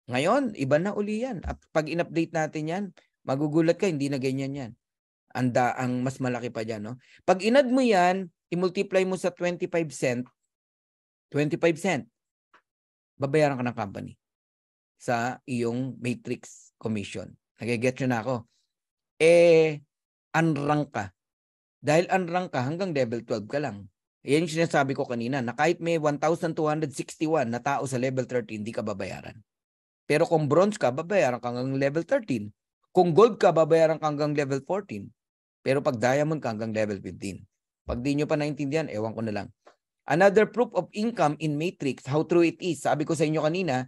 Ngayon, iba na uli yan. At pag in-update natin yan, magugulat ka, hindi na ganyan yan. Ang mas malaki pa dyan, no? Pag in-add mo yan, i-multiply mo sa 25 cent, babayaran ka ng company sa iyong matrix commission. Nag-get nyo na ako. Unrank ka. Dahil unrank ka, hanggang level 12 ka lang. Yan yung sinasabi ko kanina, na kahit may 1,261 na tao sa level 13, hindi ka babayaran. Pero kung bronze ka, babayaran ka hanggang level 13. Kung gold ka, babayaran ka hanggang level 14. Pero pag diamond ka, hanggang level 15. Pag di nyo pa naintindihan, ewan ko na lang. Another proof of income in matrix, how true it is. Sabi ko sa inyo kanina,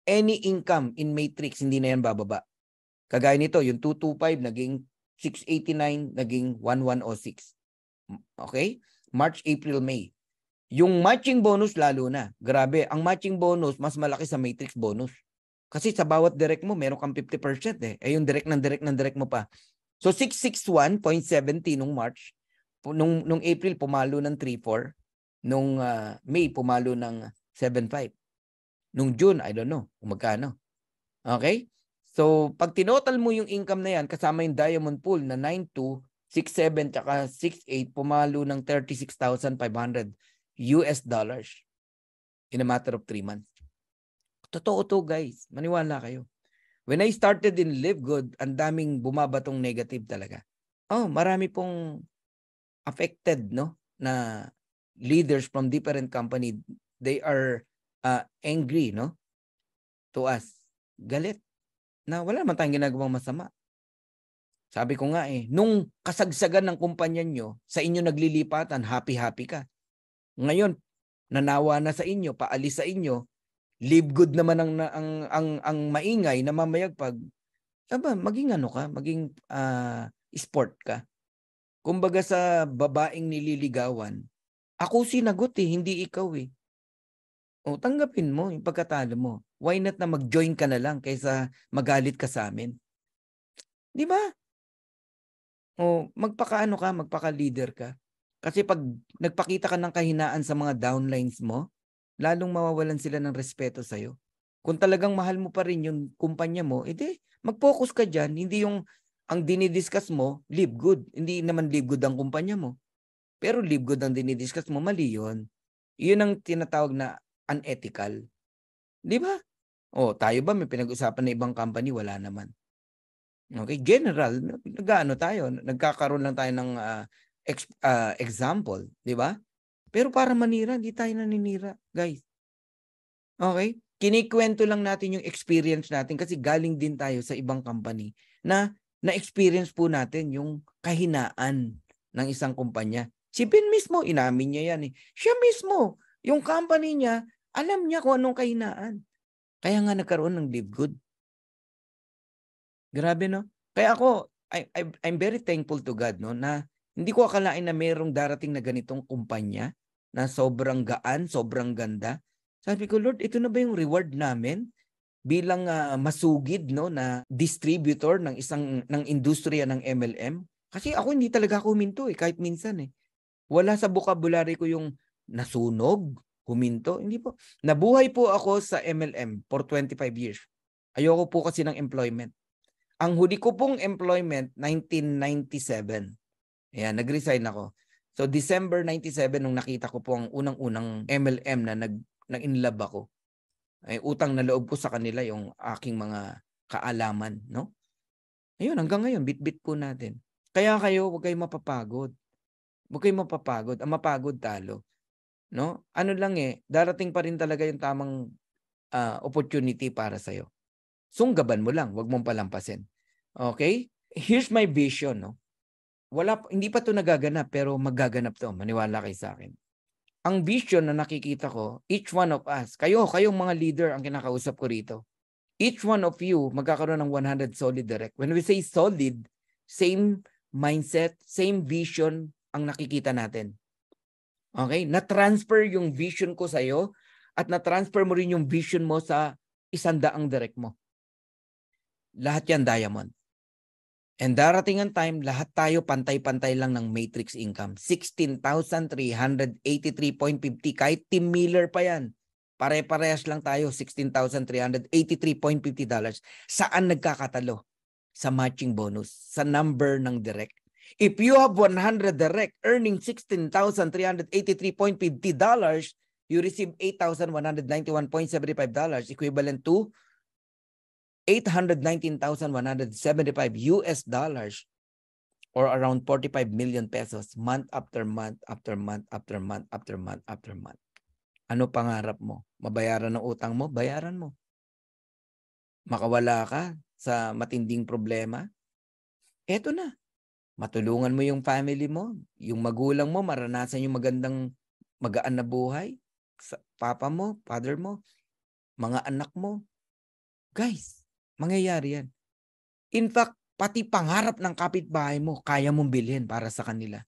any income in matrix, hindi na yan bababa. Kagaya nito, yung 225 naging 689, naging 1106. Okay? March, April, May. Yung matching bonus lalo na. Grabe, ang matching bonus mas malaki sa matrix bonus. Kasi sa bawat direct mo, meron kang 50% eh. Yung direct mo pa, So 661.70 nung March, nung April pumalo ng 3.4, nung May pumalo ng 7.5. Nung June, I don't know kung magkano. Okay? So pag tinotal mo yung income na yan kasama yung Diamond Pool na 9.2, 6.7 tsaka 6.8, pumalo ng $36,500 in a matter of 3 months. Totoo to, guys. Maniwala kayo. When I started in Live Good, ang daming bumabatong negative talaga. Oh, marami pong affected, no, na leaders from different company. They are angry, no, to us. Galit na wala naman tayong ginagawang masama. Sabi ko nga nung kasagsagan ng kumpanya nyo, sa inyo naglilipatan, happy-happy ka. Ngayon, nanawa na sa inyo, paalis sa inyo, Live Good naman ang maingay na mamayagpag. Maging ano ka, maging sport ka. Kumbaga sa babaeng nililigawan, ako sinagot hindi ikaw O tanggapin mo yung pagkatalo mo. Why not na mag-join ka na lang kaysa magalit ka sa amin? Di ba? O magpaka-ano ka, magpaka-leader ka. Kasi pag nagpakita ka ng kahinaan sa mga downlines mo, lalong mawawalan sila ng respeto sa'yo. Kung talagang mahal mo pa rin yung kumpanya mo, edi mag-focus ka dyan. Hindi yung ang dinidiscuss mo, Live Good. Hindi naman Live Good ang kumpanya mo. Pero Live Good ang dinidiscuss mo, mali yun. Yun ang tinatawag na unethical. Di ba? O, tayo ba may pinag-usapan na ibang company? Wala naman. Okay, general, nag-ano tayo, nagkakaroon lang tayo ng example, di ba? Pero para manira, hindi tayo naninira, guys. Okay? Kinikwento lang natin yung experience natin kasi galing din tayo sa ibang company na na-experience po natin yung kahinaan ng isang kumpanya. Si Ben mismo, inamin niya yan Siya mismo, yung company niya, alam niya kung anong kahinaan. Kaya nga nagkaroon ng Live Good. Grabe, no? Kaya ako, I'm very thankful to God, no, na hindi ko akalain na mayroong darating na ganitong kumpanya na sobrang gaan, sobrang ganda. Sabi ko, Lord, ito na ba yung reward namin bilang masugid, no, na distributor ng ng industriya ng MLM? Kasi ako hindi talaga ako huminto kahit minsan Wala sa vocabulary ko yung nasunog, huminto. Hindi po. Nabuhay po ako sa MLM for 25 years. Ayoko po kasi ng employment. Ang huli ko pong employment, 1997. Ayan, nag-resign ako. So, December 97, nung nakita ko po ang unang-unang MLM na nag-inlove ako. Ay, utang na loob ko sa kanila yung aking mga kaalaman, no? Ayun, hanggang ngayon, bit-bit po natin. Kaya kayo, huwag kayong mapapagod. Huwag kayong mapapagod. Ang mapagod talo. No? Ano lang darating pa rin talaga yung tamang opportunity para sa'yo. Sunggaban mo lang, wag mong palampasin. Okay? Here's my vision, no? Hindi pa 'to nagaganap pero magaganap 'to. Maniwala kayo sa akin. Ang vision na nakikita ko, each one of us, kayong mga leader ang kinakausap ko rito. Each one of you magkakaroon ng 100 solid direct. When we say solid, same mindset, same vision ang nakikita natin. Okay? Na-transfer yung vision ko sa'yo at na-transfer mo rin yung vision mo sa 100 direct mo. Lahat yan diamond. And darating ang time, lahat tayo pantay-pantay lang ng matrix income. 16,383.50. Kahit Tim Miller pa yan. Pare-parehas lang tayo, $16,383.50. Saan nagkakatalo? Sa matching bonus, sa number ng direct. If you have 100 direct earning $16,383.50, you receive $8,191.75, equivalent to $819,175 or around 45 million pesos month after month after month after month after month after month. Ano pangarap mo? Mabayaran ng utang mo? Bayaran mo. Makawala ka sa matinding problema? Eto na. Matulungan mo yung family mo, yung magulang mo, maranasan yung magandang magaan na buhay. Sa papa mo, father mo, mga anak mo. Guys, mangyayari yan. In fact, pati pangarap ng kapitbahay mo, kaya mong bilhin para sa kanila.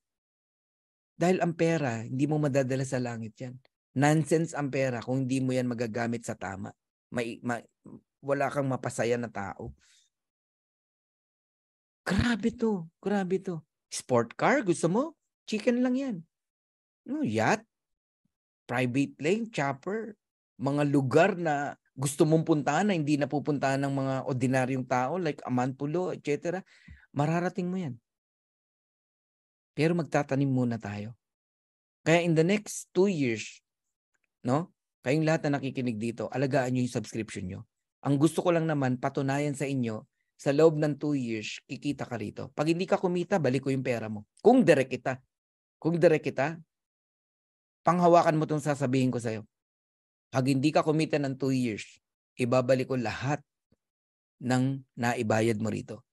Dahil ang pera, hindi mo madadala sa langit yan. Nonsense ang pera kung hindi mo yan magagamit sa tama. Wala kang mapasaya na tao. Grabe to. Grabe to. Sport car, gusto mo? Chicken lang yan. No, yacht, private plane, chopper, mga lugar na gusto mong puntahan na hindi napupuntahan ng mga ordinaryong tao like Amanpulo, etc. Mararating mo yan. Pero magtatanim muna tayo. Kaya in the next 2 years, no? Kayong lahat na nakikinig dito, alagaan nyo yung subscription nyo. Ang gusto ko lang naman, patunayan sa inyo, sa loob ng 2 years, kikita ka rito. Pag hindi ka kumita, balik ko yung pera mo. Kung direct kita. Kung direct kita, panghawakan mo itong sasabihin ko sa'yo. Pag hindi ka kumita ng 2 years, ibabalik ko lahat ng naibayad mo rito.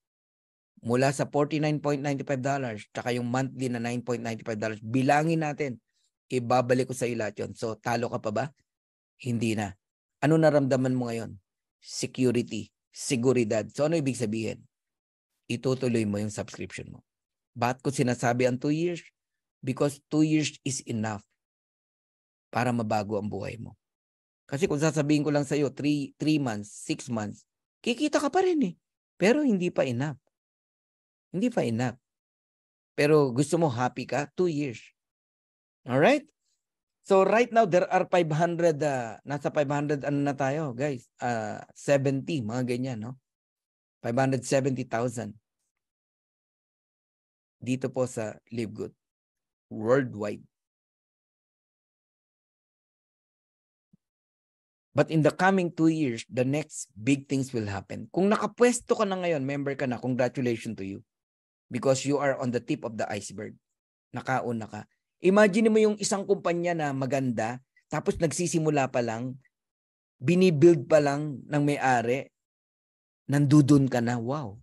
Mula sa $49.95, tsaka yung monthly na $9.95, bilangin natin. Ibabalik ko sa iyo lahat yun. So, talo ka pa ba? Hindi na. Ano naramdaman mo ngayon? Security, seguridad. So, ano ibig sabihin? Itutuloy mo yung subscription mo. Bakit ko sinasabi ang 2 years? Because 2 years is enough para mabago ang buhay mo. Kasi kung sasabihin ko lang sa iyo, 3 months, 6 months, kikita ka pa rin eh. Pero hindi pa enough. Hindi pa enough. Pero gusto mo happy ka, 2 years. Alright? So right now, there are 500, nasa 500 ano na tayo, guys? 70, mga ganyan, no? 570,000. Dito po sa Live Good. Worldwide. But in the coming 2 years, the next big things will happen. Kung nakapwesto ka na ngayon, member ka na, congratulations to you. Because you are on the tip of the iceberg. Nakauna ka. Imagine mo yung isang kumpanya na maganda, tapos nagsisimula pa lang, binibuild pa lang ng may-ari, nandudun ka na, wow.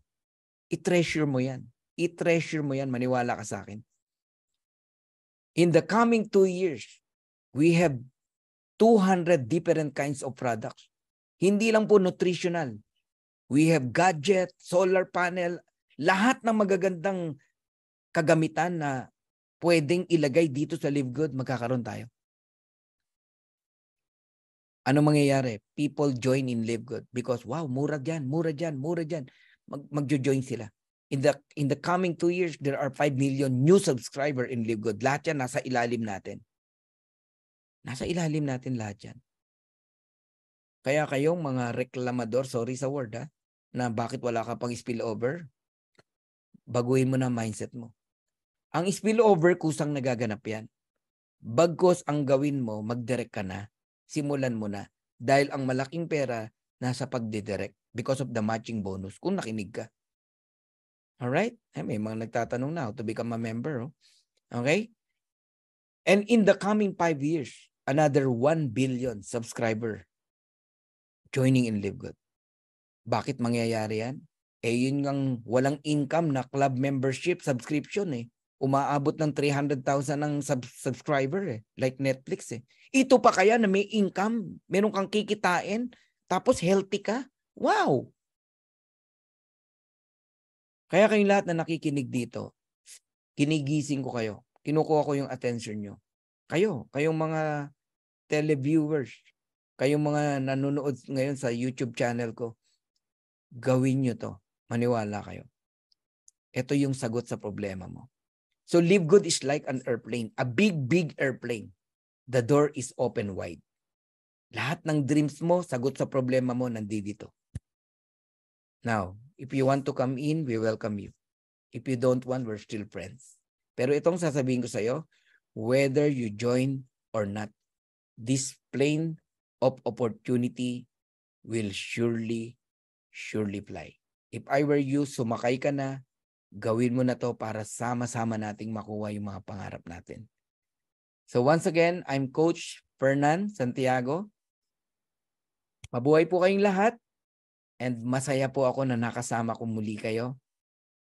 I-treasure mo yan. I-treasure mo yan, maniwala ka sa akin. In the coming 2 years, we have 200 different kinds of products. Hindi lang po nutritional. We have gadget, solar panel, lahat ng magagandang kagamitan na pwedeng ilagay dito sa Live Good, magkakaroon tayo. Ano mangyayari? People join in Live Good because wow, mura dyan, mura dyan, mura dyan. Magjo-join sila. In the coming 2 years, there are 5 million new subscriber in Live Good. Lahat yan nasa ilalim natin. Nasa ilalim natin lahat yan. Kaya kayong mga reklamador, sorry sa word ha, na bakit wala ka pang spillover, baguhin mo na mindset mo. Ang spillover, kusang nagaganap yan. Bagkos ang gawin mo, mag-direct ka na, simulan mo na. Dahil ang malaking pera nasa pagdidirect because of the matching bonus kung nakinig ka. Alright? May mga nagtatanong na how to become a member. Oh. Okay? And in the coming 5 years, another 1 billion subscriber joining in Live Good. Bakit mangyayari yan? Yun ang walang income na club membership subscription eh. Umaabot ng 300,000 ng subscriber eh. Like Netflix eh. Ito pa kaya na may income, meron kang kikitain, tapos healthy ka? Wow! Kaya kayong lahat na nakikinig dito, kinigising ko kayo. Kinukuha ko yung attention nyo. Kayong mga televiewers, kayong mga nanonood ngayon sa YouTube channel ko, gawin nyo to. Maniwala kayo. Ito yung sagot sa problema mo. So Live Good is like an airplane, a big, big airplane. The door is open wide. Lahat ng dreams mo, sagot sa problema mo, nandito. Now, if you want to come in, we welcome you. If you don't want, we're still friends. Pero itong sasabihin ko sa'yo, whether you join or not, this plane of opportunity will surely fly. If I were you, sumakay ka na, gawin mo na to para sama-sama nating makuha yung mga pangarap natin. So once again, I'm Coach Fernan Santiago. Mabuhay po kayong lahat and masaya po ako na nakasama ko muli kayo.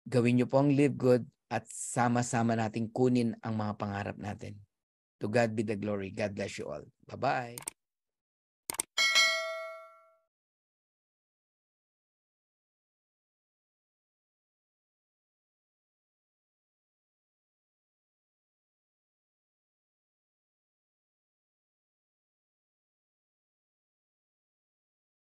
Gawin nyo po ang Live Good at sama-sama nating kunin ang mga pangarap natin. To God be the glory. God bless you all. Bye-bye.